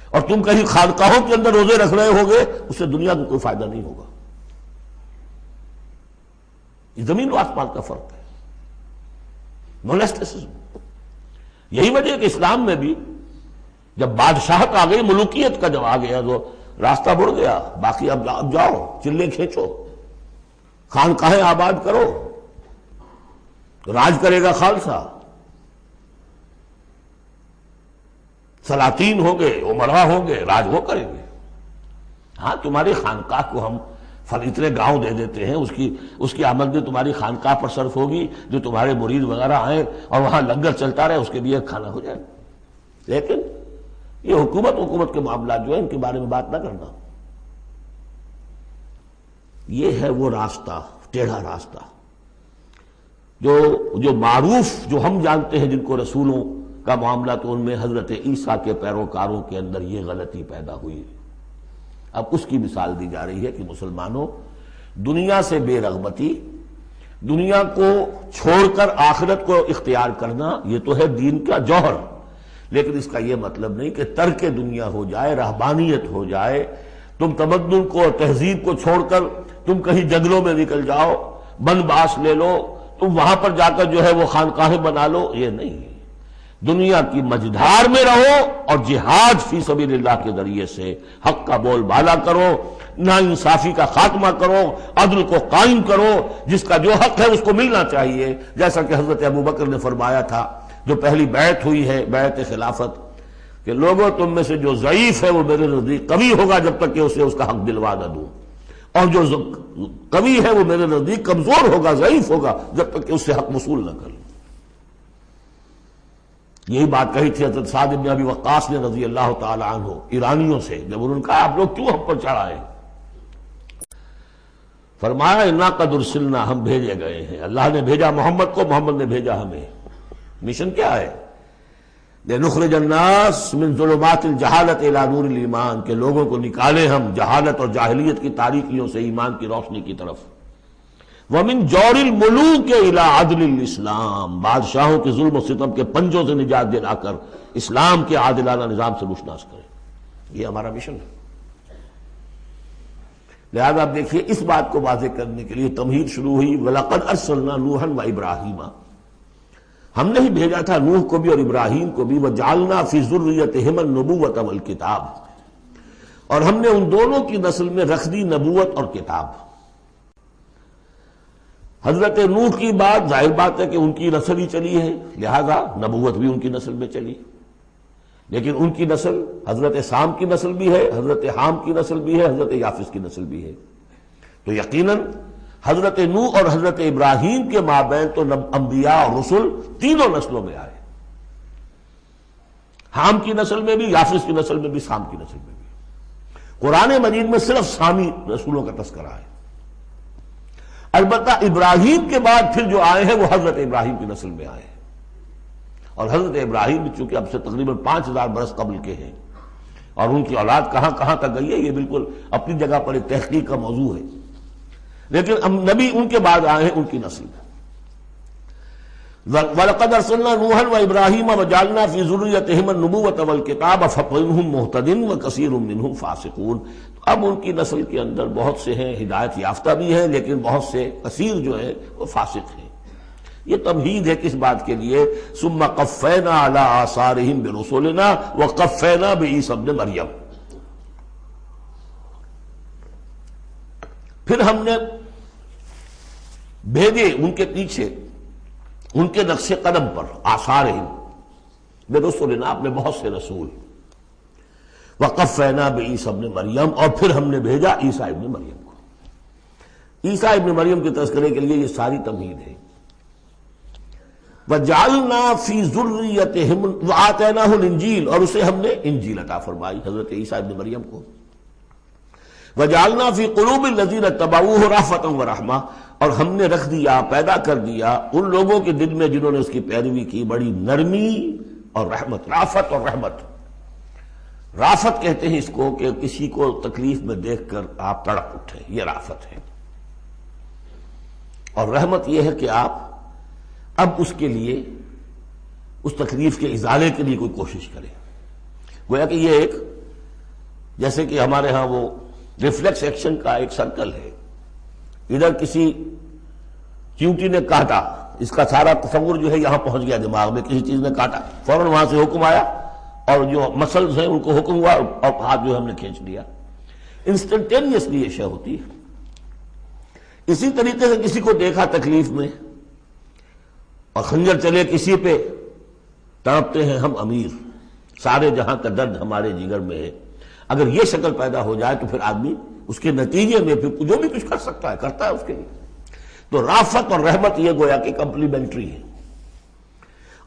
[SPEAKER 1] اور تم کہیں خانقاہوں کے اندر روزے رکھ رہے ہوگے، اس سے دنیا کو کوئی فائدہ نہیں ہوگا۔ یہ زمین و آسمان کا فرق ہے، مونسٹسزم۔ یہی وجہ ہے کہ اسلام میں بھی جب بادشاہت آ گئی، ملوکیت کا جب آ گیا تو راستہ بڑھ گیا، باقی اب جاؤ، چلے کھینچو، خانقاہیں آباد کرو، راج کرے گا خالصہ، سلاطین ہوں گے، امراء ہوں گے، راج وہ کریں گے۔ ہاں، تمہاری خانقاہ کو ہم اتنے گاؤں دے دیتے ہیں، اس کی آمدنی تمہاری خانقاہ پر صرف ہوگی، جو تمہارے مرید وغیرہ آئیں اور وہاں لنگر چلتا رہے، اس کے لیے کھانا ہو جائے۔ لیکن یہ حکومت کے معاملات جو ہیں، ان کے بارے میں بات نہ کرنا۔ یہ ہے وہ راستہ، ٹیڑھا راستہ، جو معروف، جو ہم جانتے ہیں، جن کو رسولوں کا معاملہ، تو ان میں حضرت عیسیٰ کے پیروکاروں کے اندر یہ غلطی پیدا ہوئی۔ اب اس کی مثال دی جا رہی ہے کہ مسلمانوں، دنیا سے بے رغبتی، دنیا کو چھوڑ کر آخرت کو اختیار کرنا، یہ تو ہے دین کا جوہر، لیکن اس کا یہ مطلب نہیں کہ ترک دنیا ہو جائے، رہبانیت ہو جائے، تم تمدن کو اور تہذیب کو چھوڑ کر تم کہیں جنگلوں میں نکل جاؤ بن باس لے لو، تم وہاں پر جا کر جو ہے وہ خانقاہیں بنا لو، یہ نہیں. دنیا کی مجدھار میں رہو اور جہاد فی سبیل اللہ کے ذریعے سے حق کا بول بالا کرو، ناانصافی کا خاتمہ کرو، عدل کو قائم کرو، جس کا جو حق ہے اس کو ملنا چاہیے. جیسا کہ حضرت ابوبکر نے فرمایا تھا جو پہلی بیعت ہوئی ہے، بیعت خلافت، کہ لوگوں تم میں سے جو ضعیف ہے وہ میرے نزدیک قوی ہوگا جب تک کہ اسے اس کا حق دلوا نہ دوں، اور جو قوی ہے وہ میرے نزدیک کمزور ہوگا، ضعیف ہوگا جب تک کہ اس سے حق وصول نہ کروں. یہی بات کہی تھی حضرت سعد بن ابی وقاص نے رضی اللہ تعالی عنہ ایرانیوں سے، جب انہوں نے کہا آپ لوگ کیوں ہم پر چڑھائے؟ فرمایا انا قد ارسلنا، ہم بھیجے گئے ہیں، اللہ نے بھیجا محمد کو، محمد نے بھیجا ہمیں. مشن کیا ہے؟ لنخرج الناس من ظلمات الجہالت الی نور الایمان، کہ لوگوں کو نکالیں ہم جہالت اور جاہلیت کی تاریکیوں سے ایمان کی روشنی کی طرف. وَمِن جَوْرِ الْمُلُوكِ إِلَىٰ عَدْلِ الْإِسْلَام، بادشاہوں کے ظلم و ستم کے پنجوں سے نجات دلا کر اسلام کے عادلانہ نظام سے روشناس کریں. یہ ہمارا مشن ہے. لہذا آپ دیکھیے اس بات کو واضح کرنے کے لیے تمہید شروع ہوئی. وَلَقَدْ أَرْسَلْنَا نُوحًا وَإِبْرَاهِيمَ، ہم نے ہی بھیجا تھا نوح کو بھی اور ابراہیم کو بھی. وَجَعَلْنَا فِي ذُرِّيَّتِهِمَا النُّبُوَّةَ وَالْكِتَابَ، اور ہم نے ان دونوں کی نسل میں رکھ دی نبوت اور کتاب. حضرت نوح کی بات ظاہر بات ہے کہ ان کی نسل ہی چلی ہے، لہذا نبوت بھی ان کی نسل میں چلی. لیکن ان کی نسل حضرت سام کی نسل بھی ہے، حضرت حام کی نسل بھی ہے، حضرت یافس کی نسل بھی ہے. تو یقیناً حضرت نوح اور حضرت ابراہیم کے مابین تو انبیاء اور رسل تینوں نسلوں میں آئے. حام کی نسل میں بھی، یافس کی نسل میں بھی، سام کی نسل میں بھی. قرآن مجید میں صرف سامی رسولوں کا تذکرہ ہے. البتہ ابراہیم کے بعد پھر جو آئے ہیں وہ حضرت ابراہیم کی نسل میں آئے ہیں. اور حضرت ابراہیم بھی چونکہ اب سے تقریباً 5000 برس قبل کے ہیں، اور ان کی اولاد کہاں کہاں تک گئی ہے یہ بالکل اپنی جگہ پر ایک تحقیق کا موضوع ہے. لیکن نبی ان کے بعد آئے ہیں ان کی نسل میں. وَلَقَدْ أَرْسَلْنَا نُوحًا وَإِبْرَاهِيمَ وَجَعَلْنَا فِي ذُرِّيَّتِهِمَا النُّبُوَّةَ وَالْكِتَابَ فَمِنْهُم مُّهْتَدٍ وَكَثِيرٌ مِّنْهُمْ فَاسِقُونَ. اب ان کی نسل کے اندر بہت سے ہیں ہدایت یافتہ بھی ہیں، لیکن بہت سے کثیر جو ہیں وہ فاسق ہیں. یہ تمہید ہے کس بات کے لیے؟ ثُمَّ قَفَّيْنَا عَلَىٰ آثَارِهِم بِرُسُلِنَا وَقَفَّيْنَا بِعِیسَىٰ ابْنِ مَرْیَم. پھر ہم نے بھیجے ان کے پیچھے ان کے نقش قدم پر، آثارہم برسلنا، اپنے بہت سے رسول. وقفینا بعیسیٰ ابن مریم، اور پھر ہم نے بھیجا عیسیٰ ابن مریم کو. عیسیٰ ابن مریم کے تذکرے کے لیے یہ ساری تمہید ہے. وجعلنا فی ذریتہم وآتیناہ الانجیل، اور اسے ہم نے انجیل عطا فرمائی حضرت عیسیٰ ابن مریم کو. وجعلنا فی قلوب الذین اتبعوہ رأفۃ ورحمہ، اور ہم نے رکھ دیا، پیدا کر دیا ان لوگوں کے دل میں جنہوں نے اس کی پیروی کی بڑی نرمی اور رحمت. رافت اور رحمت، رافت کہتے ہیں اس کو کہ کسی کو تکلیف میں دیکھ کر آپ تڑپ اٹھیں، یہ رافت ہے. اور رحمت یہ ہے کہ آپ اب اس کے لیے اس تکلیف کے ازالے کے لیے کوئی کوشش کریں. گویا کہ یہ ایک جیسے کہ ہمارے ہاں وہ ریفلیکس ایکشن کا ایک سرکل ہے. ادھر کسی چیونٹی نے کاٹا، اس کا سارا تصور جو ہے یہاں پہنچ گیا دماغ میں، کسی چیز نے کاٹا، فوراً وہاں سے حکم آیا اور جو مسلز ہیں ان کو حکم ہوا اور ہاتھ جو ہے ہم نے کھینچ لیا. انسٹنٹینیسلی یہ شے ہوتی ہے. اسی طریقے سے کسی کو دیکھا تکلیف میں اور خنجر چلے کسی پہ، تڑپتے ہیں ہم امیر، سارے جہاں کا درد ہمارے جگر میں ہے. اگر یہ شکل پیدا ہو جائے تو پھر آدمی اس کے نتیجے میں پھر جو بھی کچھ کر سکتا ہے کرتا ہے اس کے لیے. تو رافت اور رحمت یہ گویا کہ کمپلیمنٹری ہے.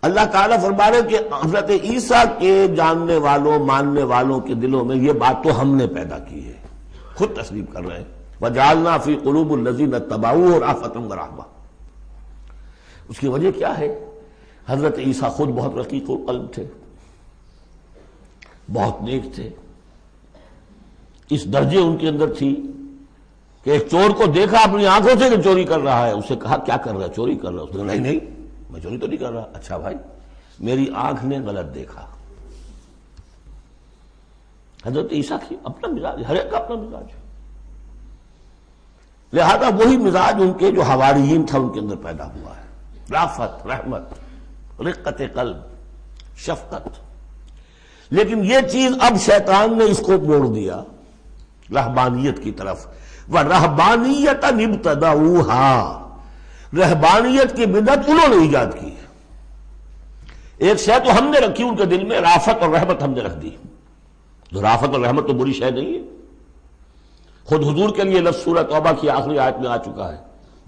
[SPEAKER 1] اللہ تعالیٰ فرما رہے کہ حضرت عیسیٰ کے جاننے والوں ماننے والوں کے دلوں میں یہ بات تو ہم نے پیدا کی ہے. خود تسلیم کر رہے ہیں وَجَعَلْنَا فِي قُلُوبِ الَّذِينَ اتَّبَعُوهُ رَأْفَةً وَرَحْمَةً. اس کی وجہ کیا ہے؟ حضرت عیسیٰ خود بہت رقیق القلب تھے، بہت نیک تھے. اس درجے ان کے اندر تھی کہ ایک چور کو دیکھا اپنی آنکھوں سے کہ چوری کر رہا ہے، اسے کہا کیا کر رہا ہے؟ چوری کر رہا ہے. اس نے کہا نہیں نہیں میں چوری تو نہیں کر رہا. اچھا بھائی میری آنکھ نے غلط دیکھا. حضرت عیسیٰ کی اپنا مزاج، ہر ایک کا اپنا مزاج ہے. لہذا وہی مزاج ان کے جو حواریین تھا ان کے اندر پیدا ہوا ہے، رافت، رحمت، رقت قلب، شفقت۔ لیکن یہ چیز اب شیطان نے اس کو موڑ دیا رہبانیت کی طرف۔ وَرَهْبَانِيَّةً ابْتَدَعُوهَا، رہبانیت کی بدعت انہوں نے ایجاد کی ہے۔ ایک شے تو ہم نے رکھی ان کے دل میں، رافت اور رحمت ہم نے رکھ دی۔ تو رافت اور رحمت تو بری شے نہیں ہے، خود حضور کے لیے لفظ سورہ توبہ کی آخری آیت میں آ چکا ہے،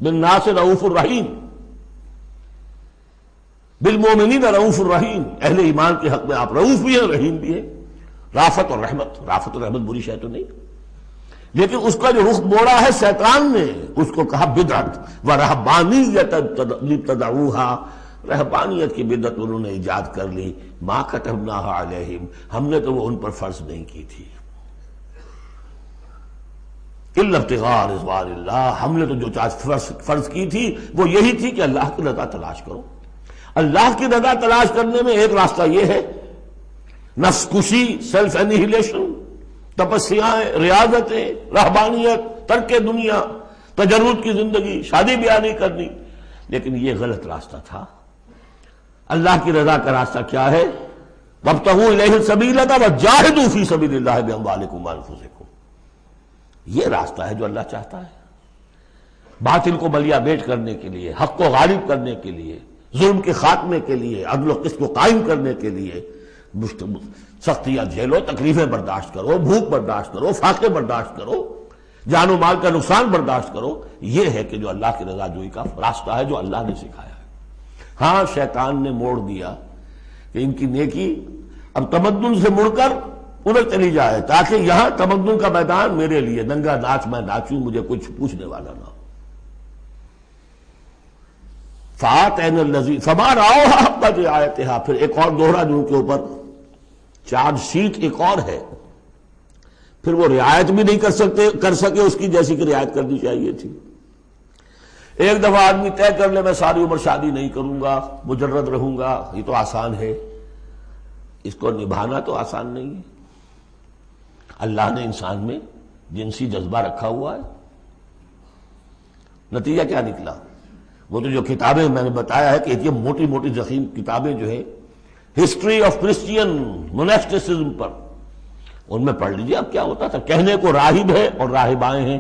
[SPEAKER 1] بالناس رؤوف الرحیم، بالمومنین رؤوف الرحیم، اہل ایمان کے حق میں آپ رؤوف بھی ہیں، رحیم بھی ہیں۔ رافت اور رحمت بری شے تو نہیں، لیکن اس کا جو رخ موڑا ہے شیطان نے، اس کو کہا بدعت۔ وَرَهْبَانِيَّةً ابْتَدَعُوهَا، رہبانیت کی بدعت انہوں نے ایجاد کر لی۔ مَا كَتَبْنَاهَا عَلَيْهِمْ، ہم نے تو وہ ان پر فرض نہیں کی تھی۔ إِلَّا ابْتِغَاءَ رِضْوَانِ اللَّهِ، ہم نے تو جو چیز فرض کی تھی وہ یہی تھی کہ اللہ کی رضا تلاش کرو۔ اللہ کی رضا تلاش کرنے میں ایک راستہ یہ ہے، نفس کشی، سیلف انہیلیشن، تپسیاں، ریاضتیں، رہبانیت، ترک دنیا، تجرد کی زندگی، شادی بیاہ نہیں کرنی۔ لیکن یہ غلط راستہ تھا۔ اللہ کی رضا کا راستہ کیا ہے؟ وَابْتَغُوا إِلَيْهِ السَّبِيلَ وَجَاهِدُوا فِي سَبِيلِ اللَّهِ بِأَمْوَالِكُمْ وَأَنفُسِكُمْ، یہ راستہ ہے جو اللہ چاہتا ہے، باطل کو بلیا بیٹ کرنے کے لیے، حق کو غالب کرنے کے لیے، ظلم کے خاتمے کے لیے، عدل و قسط کو قائم کرنے کے لیے۔ سختیاں جھیلو، تکلیفیں برداشت کرو، بھوک برداشت کرو، فاقے برداشت کرو، جان و مال کا نقصان برداشت کرو۔ یہ ہے کہ جو اللہ کی رضا جوئی کا راستہ ہے جو اللہ نے سکھایا ہے۔ ہاں شیطان نے موڑ دیا کہ ان کی نیکی اب تمدن سے مڑ کر ادھر چلی جائے، تاکہ یہاں تمدن کا میدان میرے لیے ننگا ناچ میں ناچوں، مجھے کچھ پوچھنے والا نہ ہو۔ فَآتَيْنَا الَّذِي فَمَا رَأَوْهَا حَقَّ رِعَایَتِهَا، پھر ایک اور دوہرا جو ان کے اوپر چارج شیٹ ایک اور ہے، پھر وہ رعایت بھی نہیں کر سکے اس کی جیسی کہ رعایت کرنی چاہیے تھی۔ ایک دفعہ آدمی طے کر لے میں ساری عمر شادی نہیں کروں گا، مجرد رہوں گا، یہ تو آسان ہے، اس کو نبھانا تو آسان نہیں ہے۔ اللہ نے انسان میں جنسی جذبہ رکھا ہوا ہے، نتیجہ کیا نکلا؟ وہ تو جو کتابیں میں نے بتایا ہے کہ یہ موٹی موٹی ضخیم کتابیں جو ہیں ہسٹری آف کرسچین موناسٹسزم پر، ان میں پڑھ لیجیے اب کیا ہوتا تھا۔ کہنے کو راہب ہے اور راہبائیں ہیں،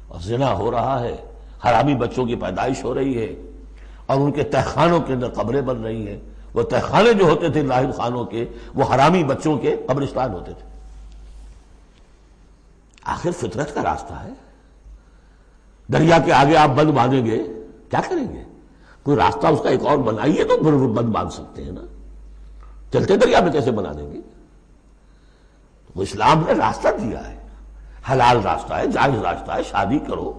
[SPEAKER 1] اور زنا ہو رہا ہے، حرامی بچوں کی پیدائش ہو رہی ہے، اور ان کے تہخانوں کے اندر قبریں بن رہی ہیں۔ وہ تہخانے جو ہوتے تھے راہب خانوں کے، وہ حرامی بچوں کے قبرستان ہوتے تھے۔ آخر فطرت کا راستہ ہے، دریا کے آگے آپ بند باندھیں گے کیا کریں گے؟ کوئی راستہ اس کا ایک اور بنائیے تو پھر بند باندھ سکتے ہیں نا، چلتے دریا میں کیسے بنا دیں گے؟ وہ اسلام نے راستہ دیا ہے، حلال راستہ ہے، جائز راستہ ہے، شادی کرو،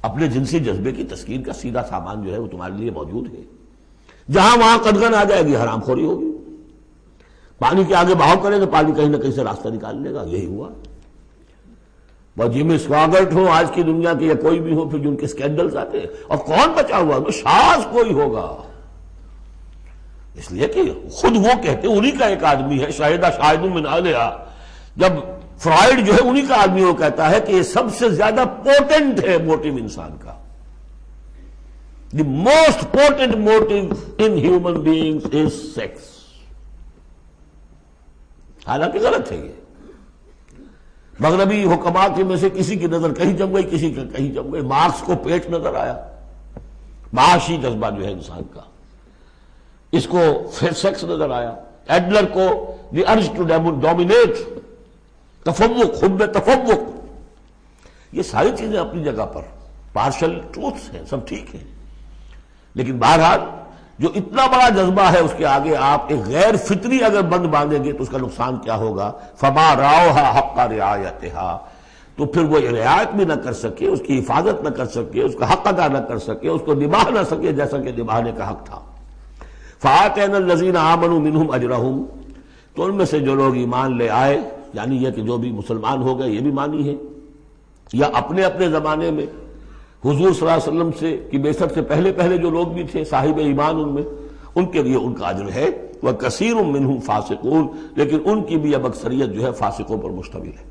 [SPEAKER 1] اپنے جنسی جذبے کی تسکین کا سیدھا سامان جو ہے وہ تمہارے لیے موجود ہے۔ جہاں وہاں قدغن آ جائے گی حرام خوری ہوگی، پانی کے آگے بہاؤ کریں تو پانی کہیں نہ کہیں سے راستہ نکال لے گا، یہی ہوا۔ وہ جمی سواگت ہو آج کی دنیا کے یا کوئی بھی ہو، پھر جو ان کے اسکینڈلز آتے ہیں، اور کون بچا ہوا ہے؟ شاذ کوئی ہوگا، اس لیے کہ خود وہ کہتے ہیں، انہی کا ایک آدمی ہے، شاہدہ شاہد من اہلہا، جب فرائیڈ جو ہے انہی کا آدمی وہ کہتا ہے کہ یہ سب سے زیادہ پوٹنٹ ہے موٹیو انسان کا، the most potent motive in human beings is sex. حالانکہ غلط ہے، یہ مغربی حکماء کے میں سے کسی کی نظر کہیں جم گئی، کسی کا کہیں جم گئی۔ مارکس کو پیٹ نظر آیا، معاشی جذبہ جو ہے انسان کا، اس کو سیکس نظر آیا، ایڈلر کو دی ارج ٹو ڈومینیٹ، تفوق، حب تفوق۔ یہ ساری چیزیں اپنی جگہ پر پارشل ٹروتھس ہیں، سب ٹھیک ہے، لیکن بہرحال جو اتنا بڑا جذبہ ہے اس کے آگے آپ ایک غیر فطری اگر بند باندھیں گے تو اس کا نقصان کیا ہوگا؟ فما رعوها حق رعایتها، تو پھر وہ رعایت بھی نہ کر سکے، اس کی حفاظت نہ کر سکے، اس کا حق ادا نہ کر سکے، اس کو نبھا نہ سکے جیسا کہ نبھانے کا حق تھا۔ فآتینا الذین آمنوا منہم اجرہم، تو ان میں سے جو لوگ ایمان لے آئے، یعنی یہ کہ جو بھی مسلمان ہو گئے، یہ بھی مانی ہے، یا اپنے اپنے زمانے میں حضور صلی اللہ علیہ وسلم سے کی بعثت سے پہلے جو لوگ بھی تھے صاحب ایمان ان میں، ان کے لیے ان کا اجر ہے۔ وَكَثِيرٌ مِّنْهُمْ فَاسِقُونَ، لیکن ان کی بھی اب اکثریت جو ہے فاسقوں پر مشتمل ہے۔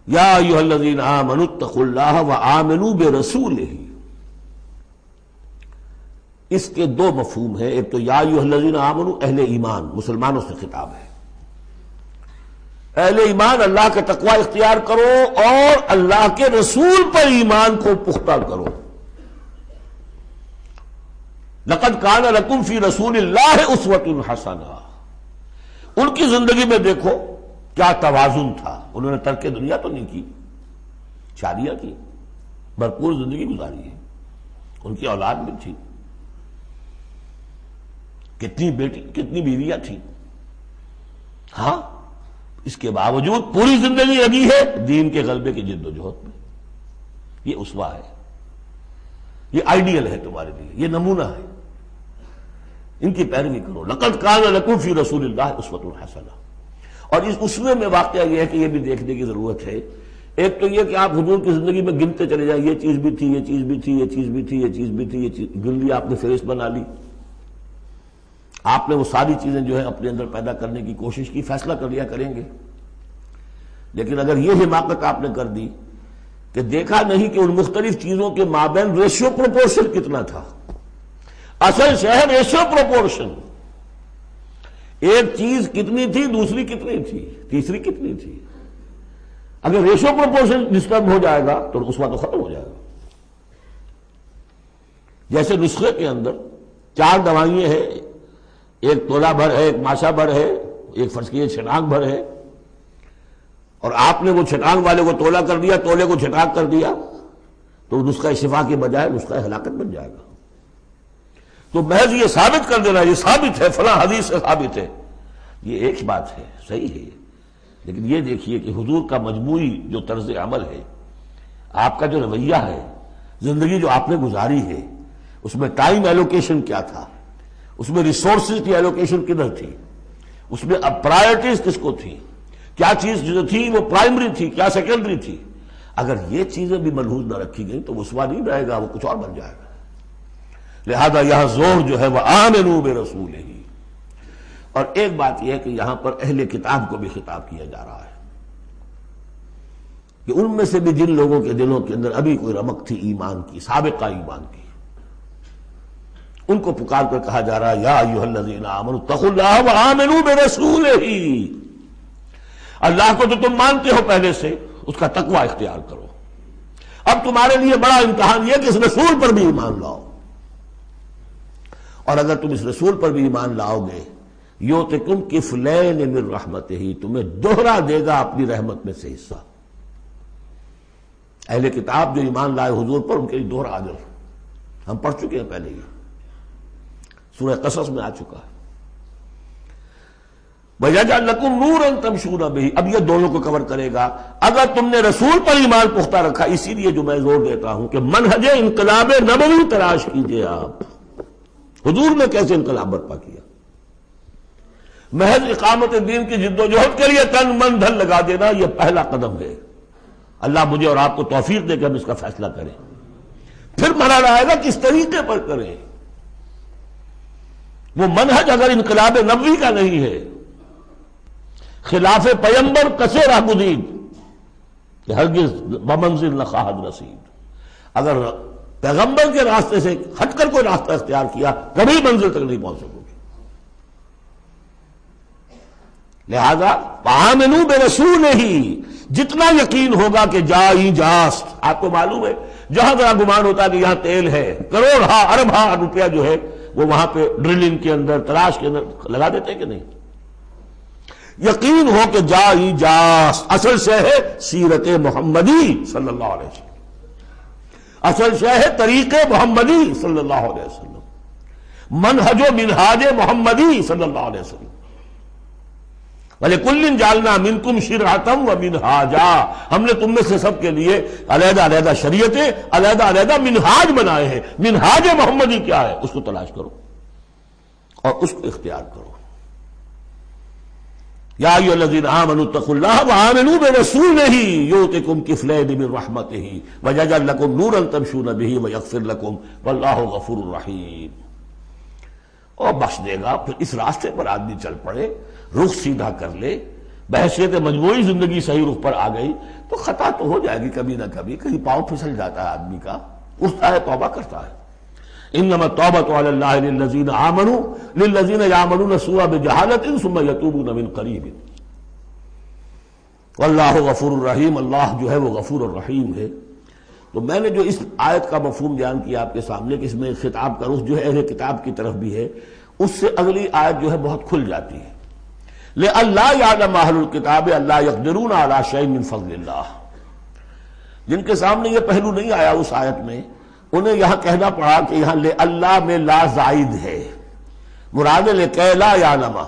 [SPEAKER 1] یا ایھا الذین آمنوا اتقوا اللہ وآمنوا برسولہ، اس کے دو مفہوم ہیں. ایک تو یا ایھا الذین آمنوا اہل ایمان، مسلمانوں سے خطاب ہے. اہل ایمان اللہ کا تقوی اختیار کرو اور اللہ کے رسول پر ایمان کو پختہ کرو. لقد کان لکم فی رسول اللہ اسوۃ حسنہ. ان کی زندگی میں دیکھو کیا توازن تھا. انہوں نے ترک دنیا تو نہیں کی، شادیاں کی، بھرپور زندگی گزاری ہے، ان کی اولاد بھی تھی، کتنی بیٹی کتنی بیویاں تھیں. ہاں اس کے باوجود پوری زندگی لگی ہے دین کے غلبے کی جد و جہد میں. یہ اسوہ ہے، یہ آئیڈیل ہے تمہارے لیے، یہ نمونہ ہے، ان کی پیروی کرو. لقد کان لکم فی رسول اللہ اسوۃ حسنہ. اور اس اسوے میں واقعہ یہ ہے کہ یہ بھی دیکھنے کی ضرورت ہے. ایک تو یہ کہ آپ حضور کی زندگی میں گنتے چلے جائیں، یہ چیز بھی تھی، یہ چیز بھی تھی، یہ چیز بھی تھی، یہ چیز بھی تھی، یہ چیز گن لی آپ نے، فہرست بنا لی. آپ نے وہ ساری چیزیں جو ہے اپنے اندر پیدا کرنے کی کوشش کی، فیصلہ کر لیا کریں گے. لیکن اگر یہ حماقت آپ نے کر دی کہ دیکھا نہیں کہ ان مختلف چیزوں کے مابین ریشیو پروپورشن کتنا تھا. اصل شہر ریشیو پروپورشن، ایک چیز کتنی تھی، دوسری کتنی تھی، تیسری کتنی تھی. اگر ریشیو پروپورشن ڈسٹرب ہو جائے گا تو اس وقت تو ختم ہو جائے گا. جیسے نسخے کے اندر 4 دوائیں ہیں، ایک تولہ بھر ہے، ایک ماشا بھر ہے، ایک فرض کیجیے چھٹانک بھر ہے، اور آپ نے وہ چھٹانک والے کو تولہ کر دیا، تولے کو چھٹانک کر دیا، تو نسخہ شفا کے بجائے نسخہ ہلاکت بن جائے گا. تو محض یہ ثابت کر دینا یہ ثابت ہے، فلاں حدیث سے ثابت ہے، یہ ایک بات ہے، صحیح ہے. لیکن یہ دیکھیے کہ حضور کا مجموعی جو طرز عمل ہے، آپ کا جو رویہ ہے، زندگی جو آپ نے گزاری ہے، اس میں ٹائم ایلوکیشن کیا تھا، اس میں ریسورسز کی ایلوکیشن کدھر تھی، اس میں اب پرائرٹیز کس کو تھی، کیا چیز جو تھی وہ پرائمری تھی، کیا سیکنڈری تھی. اگر یہ چیزیں بھی ملحوظ نہ رکھی گئیں تو وہ اسوہ نہیں رہے گا، وہ کچھ اور بن جائے گا. لہذا یہاں زور جو ہے وہ آمنوا برسولہ. اور ایک بات یہ ہے کہ یہاں پر اہل کتاب کو بھی خطاب کیا جا رہا ہے کہ ان میں سے بھی جن لوگوں کے دلوں کے اندر ابھی کوئی رمق تھی ایمان کی، سابقہ ایمان کی، ان کو پکار کر کہا جا رہا ہے یا ایھا الذین آمنوا اتقوا اللہ وآمنوا برسولہ. اللہ کو تو تم مانتے ہو پہلے سے، اس کا تقوی اختیار کرو. اب تمہارے لیے بڑا امتحان یہ کہ اس رسول پر بھی ایمان لاؤ. اور اگر تم اس رسول پر بھی ایمان لاؤ گے، یؤتکم کفلین من رحمتہ، تمہیں دوہرا دے گا اپنی رحمت میں سے حصہ. اہل کتاب جو ایمان لائے حضور پر، ان کے لیے دوہرا اجر ہم پڑھ چکے ہیں پہلے ہی، سورہ قصص میں آ چکا ہے. وَيَجْعَلْ لَكُمْ نُورًا تَمْشُونَ بِهِ. اب یہ دونوں کو کور کرے گا. اگر تم نے رسول پر ایمان پختہ رکھا، اسی لیے جو میں زور دیتا ہوں کہ منہج انقلاب نبوی تلاش کیجئے. آپ حضور نے کیسے انقلاب برپا کیا؟ محض اقامت دین کی جد و جہد کے لیے تن من دھن لگا دینا، یہ پہلا قدم ہے. اللہ مجھے اور آپ کو توفیق دے کہ ہم اس کا فیصلہ کریں. پھر مرحلہ آئے گا کس طریقے پر کریں. وہ منہج اگر انقلاب نبوی کا نہیں ہے، خلاف پیمبر کسے راہ گزید کہ ہرگز بمنزل نہ خواہد رسید. اگر پیغمبر کے راستے سے ہٹ کر کوئی راستہ اختیار کیا، کبھی منزل تک نہیں پہنچ سکو گے. لہذا آمنوا برسولہ، جتنا یقین ہوگا کہ جائی جاست. آپ کو معلوم ہے جہاں ذرا گمان ہوتا ہے کہ یہاں تیل ہے، کروڑ ہاں ارب ہاں روپیہ جو ہے وہ وہاں پہ ڈرلنگ کے اندر، تلاش کے اندر لگا دیتے کہ نہیں. یقین ہو کہ جائی جاست. اصل شے ہے سیرت محمدی صلی اللہ علیہ وسلم، اصل شے ہے طریق محمدی صلی اللہ علیہ وسلم، منہج و منہاج محمدی صلی اللہ علیہ وسلم. وَلِكُلٍّ جَعَلْنَا مِنْكُمْ شِرْعَةً وَمِنْهَاجًا. ہم نے تم میں سے سب کے لیے علیحدہ علیحدہ شریعتیں، علیحدہ علیحدہ منہاج بنائے ہیں. منہاج محمدی کیا ہے، اس کو تلاش کرو اور اس کو اختیار کرو. یا ایھا الذین آمنوا اتقوا اللہ وآمنوا برسولہ یؤتکم کفلین من رحمتہ ویجعل لکم نورا تمشون بہ ویغفر لکم واللہ غفور رحیم. اور بخش دے گا. پھر اس راستے پر آدمی چل پڑے، رخ سیدھا کر لے، بحیثیت مجموعی زندگی صحیح رخ پر آ گئی تو خطا تو ہو جائے گی کبھی نہ کبھی، کہیں پاؤں پھسل جاتا ہے آدمی کا، اٹھتا ہے توبہ کرتا ہے۔ انما التوبۃ علی اللہ للذین آمنوا للذین یعملون السوء بجہالۃ ثم یتوبون من قریب واللہ غفور الرحیم، اللہ جو ہے وہ غفور الرحیم ہے۔ تو میں نے جو اس آیت کا مفہوم بیان کیا آپ کے سامنے کہ اس میں خطاب کا رخ جو ہے اہل کتاب کی طرف بھی ہے، اس سے اگلی آیت جو ہے بہت کھل جاتی ہے۔ لئلا یعلم اہل الکتاب الا یقدرون علی شیء من فضل اللہ، جن کے سامنے یہ پہلو نہیں آیا اس آیت میں، انہیں یہاں کہنا پڑا کہ یہاں لئلا میں لا زائد ہے، مراد لکے لا یعلم۔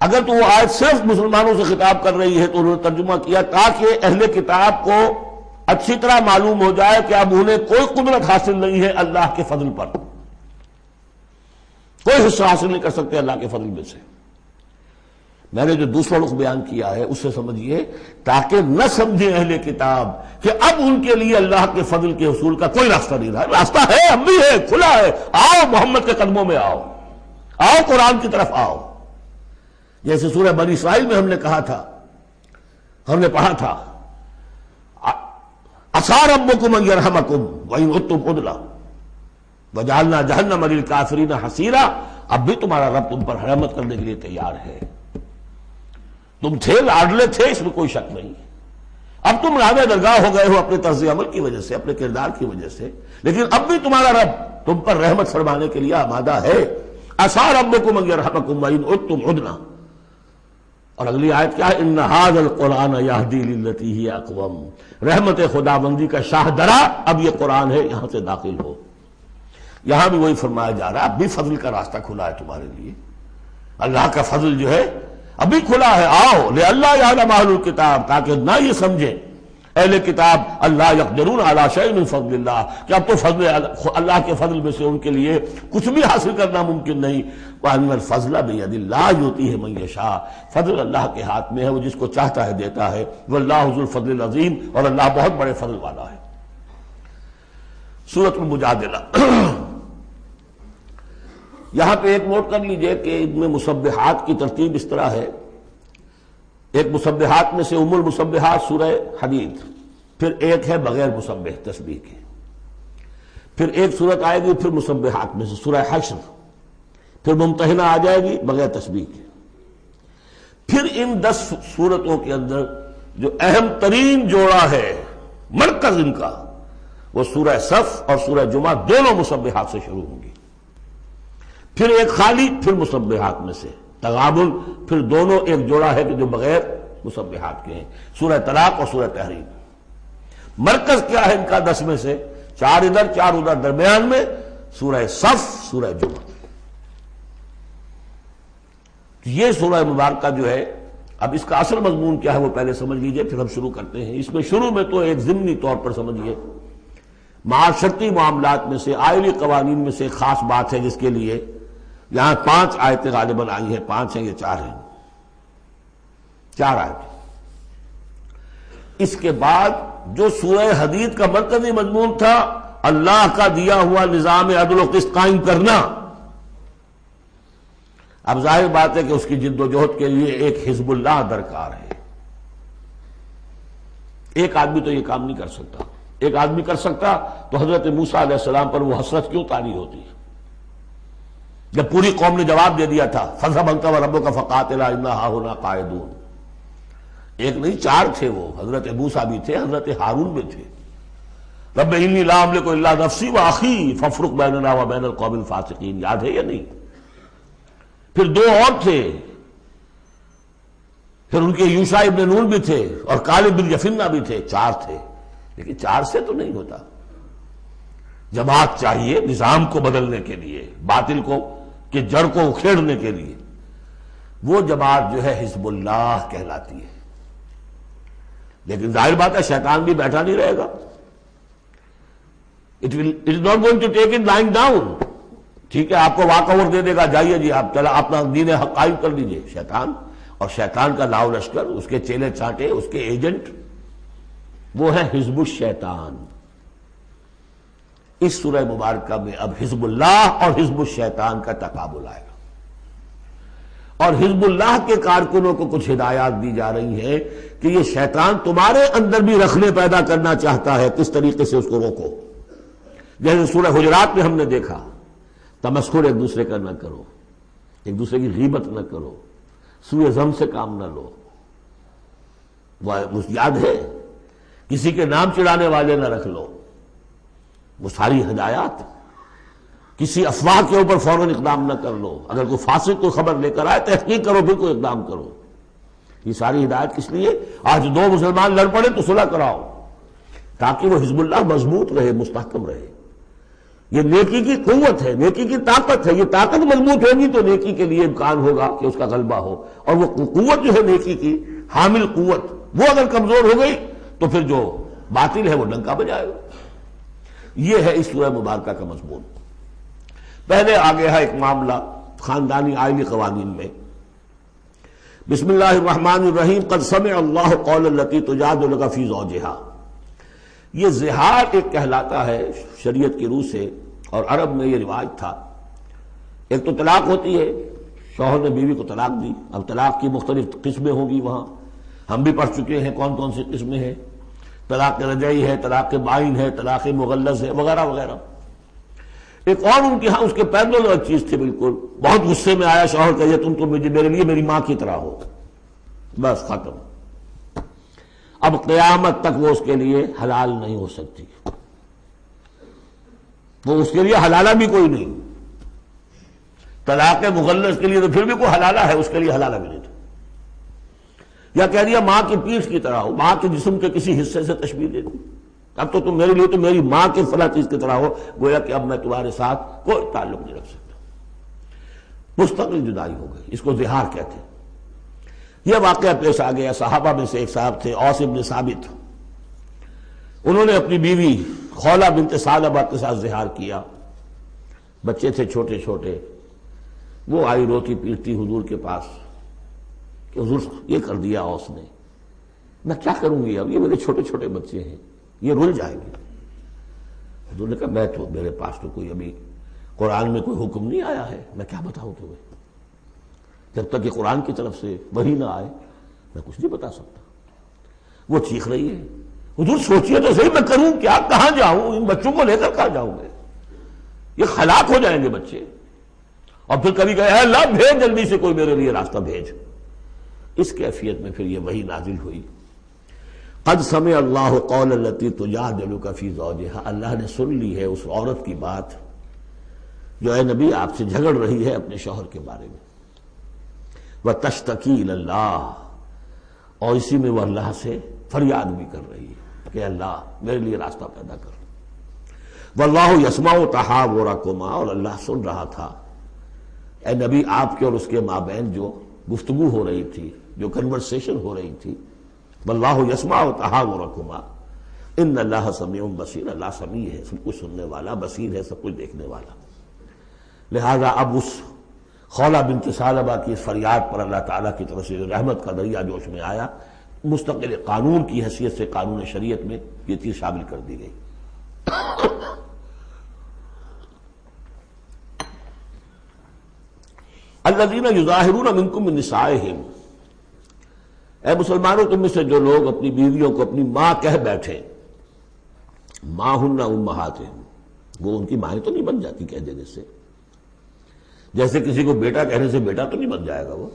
[SPEAKER 1] اگر تو وہ آیت صرف مسلمانوں سے خطاب کر رہی ہے تو انہوں نے ترجمہ کیا تاکہ اہل کتاب کو اچھی طرح معلوم ہو جائے کہ اب انہیں کوئی قدرت حاصل نہیں ہے اللہ کے فضل پر، کوئی حصہ حاصل نہیں کر سکتے اللہ کے فضل میں سے۔ میں نے جو دوسرا رخ بیان کیا ہے اس سے سمجھیے تاکہ نہ سمجھے اہل کتاب کہ اب ان کے لیے اللہ کے فضل کے حصول کا کوئی راستہ نہیں رہا، راستہ ہے، اب بھی ہے، کھلا ہے، آؤ محمد کے قدموں میں آؤ، آؤ قرآن کی طرف آؤ۔ جیسے سورہ بنی اسرائیل میں ہم نے کہا تھا، ہم نے پڑھا تھا عسیٰ ربکم ان یرحمکم وان عدتم عدلا وجعلنا جہنم للکافرین حصیرا، اب بھی تمہارا رب تم پر رحمت کرنے کے لیے تیار ہے، تم تھے لاڈلے تھے، اس میں کوئی شک نہیں، اب تم راہ درگاہ ہو گئے ہو اپنے طرز عمل کی وجہ سے، اپنے کردار کی وجہ سے، لیکن اب بھی تمہارا رب تم پر رحمت فرمانے کے لیے آمادہ ہے۔ عسیٰ ربکم ان یرحمکم وان عدتم عدلا، اور اگلی آیت کیا ہے؟ ان ھذا القرآن یہدی للتی ہی اقوم، رحمت خداوندی کا شاہ درا اب یہ قرآن ہے، یہاں سے داخل ہو۔ یہاں بھی وہی فرمایا جا رہا ہے اب بھی فضل کا راستہ کھلا ہے تمہارے لیے، اللہ کا فضل جو ہے ابھی کھلا ہے، آؤ لئلا یعلم اہل الکتاب، تاکہ نہ یہ سمجھیں اہل کتاب اللہ یقدرون علی شیء من فضل اللہ کہ اب تو فضل اللہ کے فضل میں سے ان کے لیے کچھ بھی حاصل کرنا ممکن نہیں۔ وَأَنَّ الْفَضْلَ بِيَدِ اللَّهِ يُؤْتِيهِ مَن يَشَاءُ، فضل اللہ کے ہاتھ میں ہے، وہ جس کو چاہتا ہے دیتا ہے، وَاللَّهُ ذُو الْفَضْلِ الْعَظِيمِ، اور اللہ بہت بڑے فضل والا ہے۔ سورۃ المجادلہ، یہاں پہ ایک نوٹ کر لیجئے کہ ان میں مسبحات کی ترتیب اس طرح ہے، ایک مسبحات میں سے ام المسبحات سورہ حدید، پھر ایک ہے بغیر مسبح تسبیح کے، پھر ایک صورت آئے گی پھر مسبحات میں سے سورہ حشر، پھر ممتحنہ آ جائے گی بغیر تسبیح کے، پھر ان 10 صورتوں کے اندر جو اہم ترین جوڑا ہے مرکز ان کا وہ سورہ صف اور سورہ جمعہ دونوں مسبحات سے شروع ہوں گی، پھر ایک خالی پھر مسبحات میں سے تغابن، پھر دونوں ایک جوڑا ہے کہ جو بغیر مسبحات کے ہیں، سورہ طلاق اور سورہ تحریم۔ مرکز کیا ہے ان کا 10 میں سے؟ 4 ادھر 4 ادھر، درمیان میں سورہ صف سورہ جمعہ۔ یہ سورہ مبارکہ جو ہے، اب اس کا اصل مضمون کیا ہے وہ پہلے سمجھ لیجئے پھر ہم شروع کرتے ہیں۔ اس میں شروع میں تو ایک ضمنی طور پر سمجھیے معاشرتی معاملات میں سے، آئلی قوانین میں سے خاص بات ہے جس کے لیے یہاں 5 آیتیں غالباً آئی ہیں، 5 ہیں یا 4 ہیں، 4 آیتیں۔ اس کے بعد جو سورہ حدید کا مرکزی مضمون تھا اللہ کا دیا ہوا نظام عدل و قسط قائم کرنا، اب ظاہر بات ہے کہ اس کی جد و جہد کے لیے ایک حزب اللہ درکار ہے۔ ایک آدمی تو یہ کام نہیں کر سکتا، ایک آدمی کر سکتا تو حضرت موسیٰ علیہ السلام پر وہ حسرت کیوں طاری ہوتی ہے جب پوری قوم نے جواب دے دیا تھا فَاذْهَبْ أَنْتَ وَرَبُّكَ فَقَاتِلَا إِنَّا هَاهُنَا قَاعِدُونَ۔ ایک نہیں 4 تھے، وہ حضرت موسیٰ بھی تھے، حضرت ہارون بھی تھے۔ رب انی لا املک الا نفسی واخی فافرق بیننا وبین القوم الفاسقین، یاد ہے یا نہیں؟ پھر 2 اور تھے، پھر ان کے یوشع ابن نون بھی تھے اور کالب بن یفنہ بھی تھے، 4 تھے، لیکن 4 سے تو نہیں ہوتا، جماعت چاہیے نظام کو بدلنے کے لیے، باطل کو کہ جڑ کو اکھیڑنے کے لیے۔ وہ جماعت جو ہے حزب اللہ کہلاتی ہے، لیکن ظاہر بات ہے شیطان بھی بیٹھا نہیں رہے گا، it is not going to take it lying down۔ ٹھیک ہے آپ کو واک اوور دے دے گا، جائیے جی آپ چلا اپنا دین حق قائم کر لیجئے، شیطان اور شیطان کا لاؤ لشکر، اس کے چیلے چانٹے، اس کے ایجنٹ، وہ ہے حزب الشیطان۔ اس سورہ مبارکہ میں اب حزب اللہ اور حزب الشیطان کا تقابل آئے گا، اور حزب اللہ کے کارکنوں کو کچھ ہدایات دی جا رہی ہیں کہ یہ شیطان تمہارے اندر بھی رکھنے پیدا کرنا چاہتا ہے، کس طریقے سے اس کو روکو۔ جیسے سورہ حجرات میں ہم نے دیکھا، تمسخر ایک دوسرے کا نہ کرو، ایک دوسرے کی غیبت نہ کرو، سوء ظن سے کام نہ لو۔ وہ یاد ہے، کسی کے نام چڑھانے والے نہ رکھ لو، وہ ساری ہدایات۔ کسی افواہ کے اوپر فوراً اقدام نہ کر لو، اگر کوئی فاسق کو خبر لے کر آئے تحقیق کرو پھر کوئی اقدام کرو۔ یہ ساری ہدایت کس لیے؟ آج دو مسلمان لڑ پڑے تو صلح کراؤ، تاکہ وہ حزب اللہ مضبوط رہے، مستحکم رہے۔ یہ نیکی کی قوت ہے، نیکی کی طاقت ہے۔ یہ طاقت مضبوط ہوگی تو نیکی کے لیے امکان ہوگا کہ اس کا غلبہ ہو، اور وہ قوت جو ہے نیکی کی حامل قوت، وہ اگر کمزور ہو گئی تو پھر جو باطل ہے وہ ڈنکا بجائے گا۔ یہ ہے اس سورہ مبارکہ کا مضمون۔ پہلے آگے ہے ایک معاملہ خاندانی آئلی قوانین میں۔ بسم اللہ الرحمن الرحیم، قد سمع اللہ قول التی تجادلک فی زوجہا۔ یہ زہار ایک کہلاتا ہے شریعت کی روح سے، اور عرب میں یہ رواج تھا۔ ایک تو طلاق ہوتی ہے، شوہر نے بیوی کو طلاق دی، اب طلاق کی مختلف قسمیں ہوں گی، وہاں ہم بھی پڑھ چکے ہیں کون کون سی قسمیں ہیں۔ طلاق رجعی ہے، طلاق بائن ہے، طلاق مغلظ ہے، وغیرہ وغیرہ۔ ایک اور ان کے ہاں اس کے پیدل ایک چیز تھی، بالکل بہت غصے میں آیا شوہر کہ تم تو میرے لیے میری ماں کی طرح ہو، بس ختم۔ اب قیامت تک وہ اس کے لیے حلال نہیں ہو سکتی، وہ اس کے لیے حلالہ بھی کوئی نہیں۔ طلاق مغلظ کے لیے تو پھر بھی کوئی حلالہ ہے، اس کے لیے حلالہ بھی نہیں تھا۔ یا کہہ دیا ماں کی پیٹھ کی طرح ہو، ماں کے جسم کے کسی حصے سے تشبیہ دے دی، اب تو تم میرے لیے تو میری ماں کے فلاں چیز کی طرح ہو، گویا کہ اب میں تمہارے ساتھ کوئی تعلق نہیں رکھ سکتا، مستقل جدائی ہو گئی۔ اس کو زہار کہتے ہیں۔ یہ واقعہ پیش آ گیا، صحابہ میں سے ایک صاحب تھے اوس بن ثابت، انہوں نے اپنی بیوی خولہ بنت ثعلبہ کے ساتھ زہار کیا، بچے تھے چھوٹے چھوٹے۔ وہ آئی روتی پیٹتی حضور کے پاس کہ حضور یہ کر دیا اوس نے، میں کیا کروں گی، اب یہ میرے چھوٹے چھوٹے بچے ہیں، یہ رل جائیں گے۔ حضور نے کہا میرے پاس تو کوئی ابھی قرآن میں کوئی حکم نہیں آیا ہے، میں کیا بتاؤں تمہیں، جب تک کہ قرآن کی طرف سے وحی نہ آئے میں کچھ نہیں بتا سکتا۔ وہ چیخ رہی ہے، حضور سوچئے تو صحیح میں کروں کیا، کہاں جاؤں، ان بچوں کو لے کر کہاں جاؤں گے، یہ ہلاک ہو جائیں گے بچے۔ اور پھر کبھی کہے اے اللہ بھیج جلدی سے کوئی میرے لیے راستہ بھیج۔ اس کیفیت میں پھر یہ وحی نازل ہوئی، قد سمع اللہ قول التی تجادلک فی زوجہا، اللہ نے سن لی ہے اس عورت کی بات جو اے نبی آپ سے جھگڑ رہی ہے اپنے شوہر کے بارے میں، وتشتکی الی اللہ، اور اسی میں وہ اللہ سے فریاد بھی کر رہی ہے کہ اللہ میرے لیے راستہ پیدا کر۔ واللہ یسمع تحاورکما، اور اللہ سن رہا تھا اے نبی آپ کے اور اس کے مابین جو گفتگو ہو رہی تھی، جو کنورسیشن ہو رہی تھی۔ واللہ یسمع تحاورکما ان اللہ سمیع بصیر، اللہ سمیع ہے، سب کچھ سننے والا، بصیر ہے، سب کچھ دیکھنے والا۔ لہذا اب اس خولہ بنت ثعلبہ کی فریاد پر اللہ تعالیٰ کی طرف سے رحمت کا دریا جوش میں آیا، مستقل قانون کی حیثیت سے قانون شریعت میں یہ چیز شامل کر دی گئی۔ الذین یظاہرون منکم من نسائہم، اے مسلمانوں تم میں سے جو لوگ اپنی بیویوں کو اپنی ماں کہہ بیٹھے، ماں ہن امہاتہم، وہ ان کی مائیں تو نہیں بن جاتی کہہ دینے سے، جیسے کسی کو بیٹا کہنے سے بیٹا تو نہیں بن جائے گا، وہ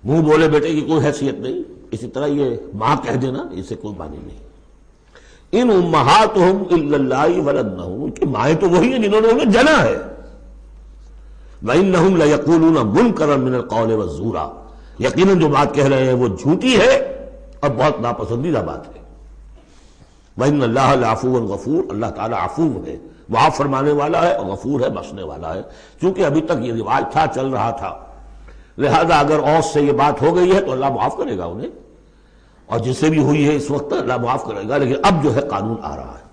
[SPEAKER 1] منہ بولے بیٹے کی کوئی حیثیت نہیں، اسی طرح یہ ماں کہہ دینا اسے کوئی معنی نہیں۔ ان امہاتہم الا اللہ ولدنہم، ان کی مائیں تو وہی ہیں جنہوں نے انہیں جنا ہے۔ وَإِنَّهُمْ لَيَقُولُونَ مُنْكَرًا مِنَ الْقَوْلِ وَالزُّورَ، یقیناً جو بات کہہ رہے ہیں وہ جھوٹی ہے اور بہت ناپسندیدہ بات ہے۔ وَإِنَّ اللَّهَ لَعَفُوٌّ غَفُورٌ، اللہ تعالیٰ عفو ہے، معاف فرمانے والا ہے، اور غفور ہے، بخشنے والا ہے۔ چونکہ ابھی تک یہ رواج تھا، چل رہا تھا، لہذا اگر اوس سے یہ بات ہو گئی ہے تو اللہ معاف کرے گا انہیں، اور جس سے بھی ہوئی ہے اس وقت اللہ معاف کرے گا، لیکن اب جو ہے قانون آ رہا ہے۔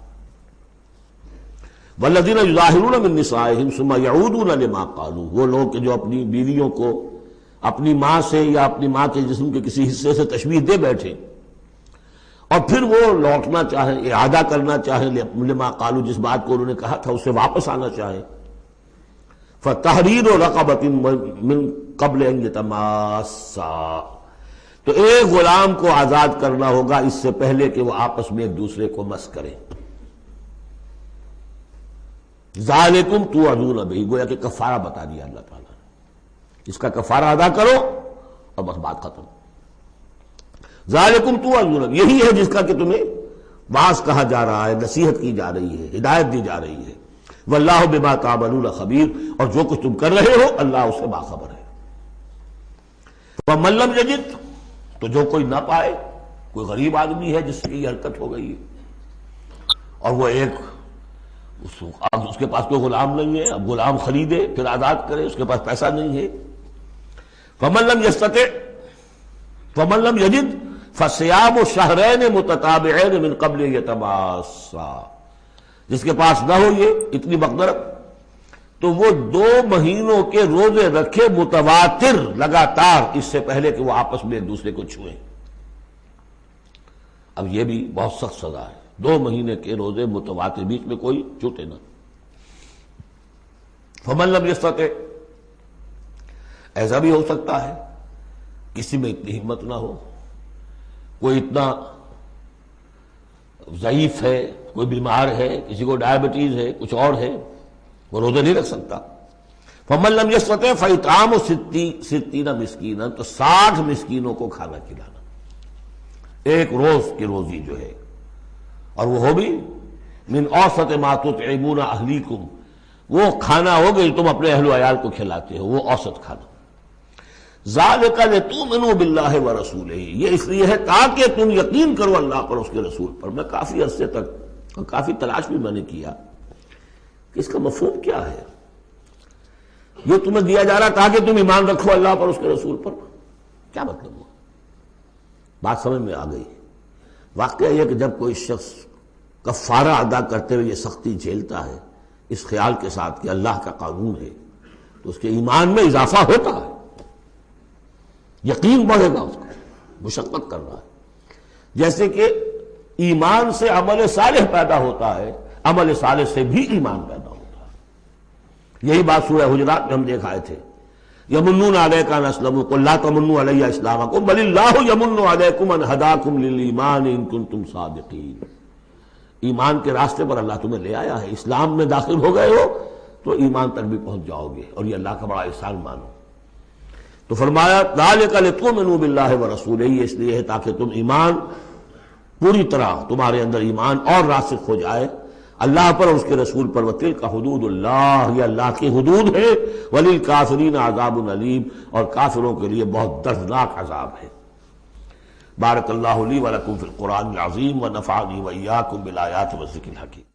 [SPEAKER 1] والذین یظاہرون من نسائہم ثم یعودون لما قالوا، وہ لوگ کہ جو اپنی بیویوں کو اپنی ماں سے یا اپنی ماں کے جسم کے کسی حصے سے تشبیہ دے بیٹھے اور پھر وہ لوٹنا چاہیں، اعادہ کرنا چاہیں لما قالوا، جس بات کو انہوں نے کہا تھا اس سے واپس آنا چاہیں، فتحریر رقبۃ من قبل ان یتماسا، تو ایک غلام کو آزاد کرنا ہوگا اس سے پہلے کہ وہ آپس میں ایک دوسرے کو مس کریں. ذالکم توعدون بہ، گویا کہ کفارہ بتا دیا اللہ تعالیٰ نے، اس کا کفارہ ادا کرو اور بس بات ختم. ذالکم توعدون، یہی ہے جس کا کہ تمہیں واعظ کہا جا رہا ہے، نصیحت کی جا رہی ہے، ہدایت دی جا رہی ہے. واللہ بما تعملون خبیر، اور جو کچھ تم کر رہے ہو اللہ اس سے باخبر ہے. ومن لم یجد، تو جو کوئی نہ پائے، کوئی غریب آدمی ہے جس سے یہ حرکت ہو گئی ہے اور وہ ایک اس کے پاس کوئی غلام نہیں ہے، اب غلام خریدے پھر آزاد کرے، اس کے پاس پیسہ نہیں ہے. فمن لم یستطع فمن لم یجد فصیام شہرین متتابعین من قبل یتماسا، جس کے پاس نہ ہو یہ اتنی مقدرت تو وہ 2 مہینوں کے روزے رکھے متواتر لگاتار، اس سے پہلے کہ وہ آپس میں ایک دوسرے کو چھوئیں. اب یہ بھی بہت سخت سزا ہے، 2 مہینے کے روزے متواتر، بیچ میں کوئی چھوٹے نہ. فمن لم یستطع، ایسا بھی ہو سکتا ہے کسی میں اتنی ہمت نہ ہو، کوئی اتنا ضعیف ہے، کوئی بیمار ہے، کسی کو ڈائبٹیز ہے، کچھ اور ہے، وہ روزے نہیں رکھ سکتا. فمن لم یستطع فاطعام 60 مسکینا، تو 60 مسکینوں کو کھانا کھلانا، ایک روز کی روزی جو ہے، اور وہ ہو بھی من اوسط ما تطعمون اہلیکم، وہ کھانا ہوگا جو تم اپنے اہل و عیال کو کھلاتے ہو، وہ اوسط کھانا. ذالک لتؤمنوا باللہ ورسولہ، یہ اس لیے ہے تاکہ تم یقین کرو اللہ پر، اس کے رسول پر. میں کافی عرصے تک اور کافی تلاش بھی میں نے کیا کہ اس کا مفہوم کیا ہے. یہ تمہیں دیا جا رہا تاکہ تم ایمان رکھو اللہ پر، اس کے رسول پر، کیا مطلب ہوا؟ بات سمجھ میں آ گئی. واقعہ یہ کہ جب کوئی شخص کفارہ ادا کرتے ہوئے یہ سختی جھیلتا ہے اس خیال کے ساتھ کہ اللہ کا قانون ہے، تو اس کے ایمان میں اضافہ ہوتا ہے، یقین بڑھے گا، اس کو مشقت کر رہا ہے. جیسے کہ ایمان سے عمل صالح پیدا ہوتا ہے، عمل صالح سے بھی ایمان پیدا ہوتا ہے. یہی بات سورہ حجرات میں ہم دیکھ آئے تھے. یمنون علیک ان اسلموا قل لا تمنوا علی اسلامکم بل اللہ یمن علیکم ان ہداکم للایمان ان کنتم صادقین. ایمان کے راستے پر اللہ تمہیں لے آیا ہے، اسلام میں داخل ہو گئے ہو تو ایمان تک بھی پہنچ جاؤ گے، اور یہ اللہ کا بڑا احسان مانو. تو فرمایا ذالک لتؤمنوا باللہ ورسولہ، اس لیے ہے تاکہ تم ایمان پوری طرح تمہارے اندر ایمان اور راسخ ہو جائے اللہ پر اور اس کے رسول پر. وتلک حدود اللہ، یہ اللہ کی حدود ہے. وللکافرین عذاب علیم، اور کافروں کے لیے بہت دردناک عذاب ہے. بارک اللہ لی ولکم فی القرآن العظیم ونفعنی وإیاکم بالآیات والذکر الحکیم.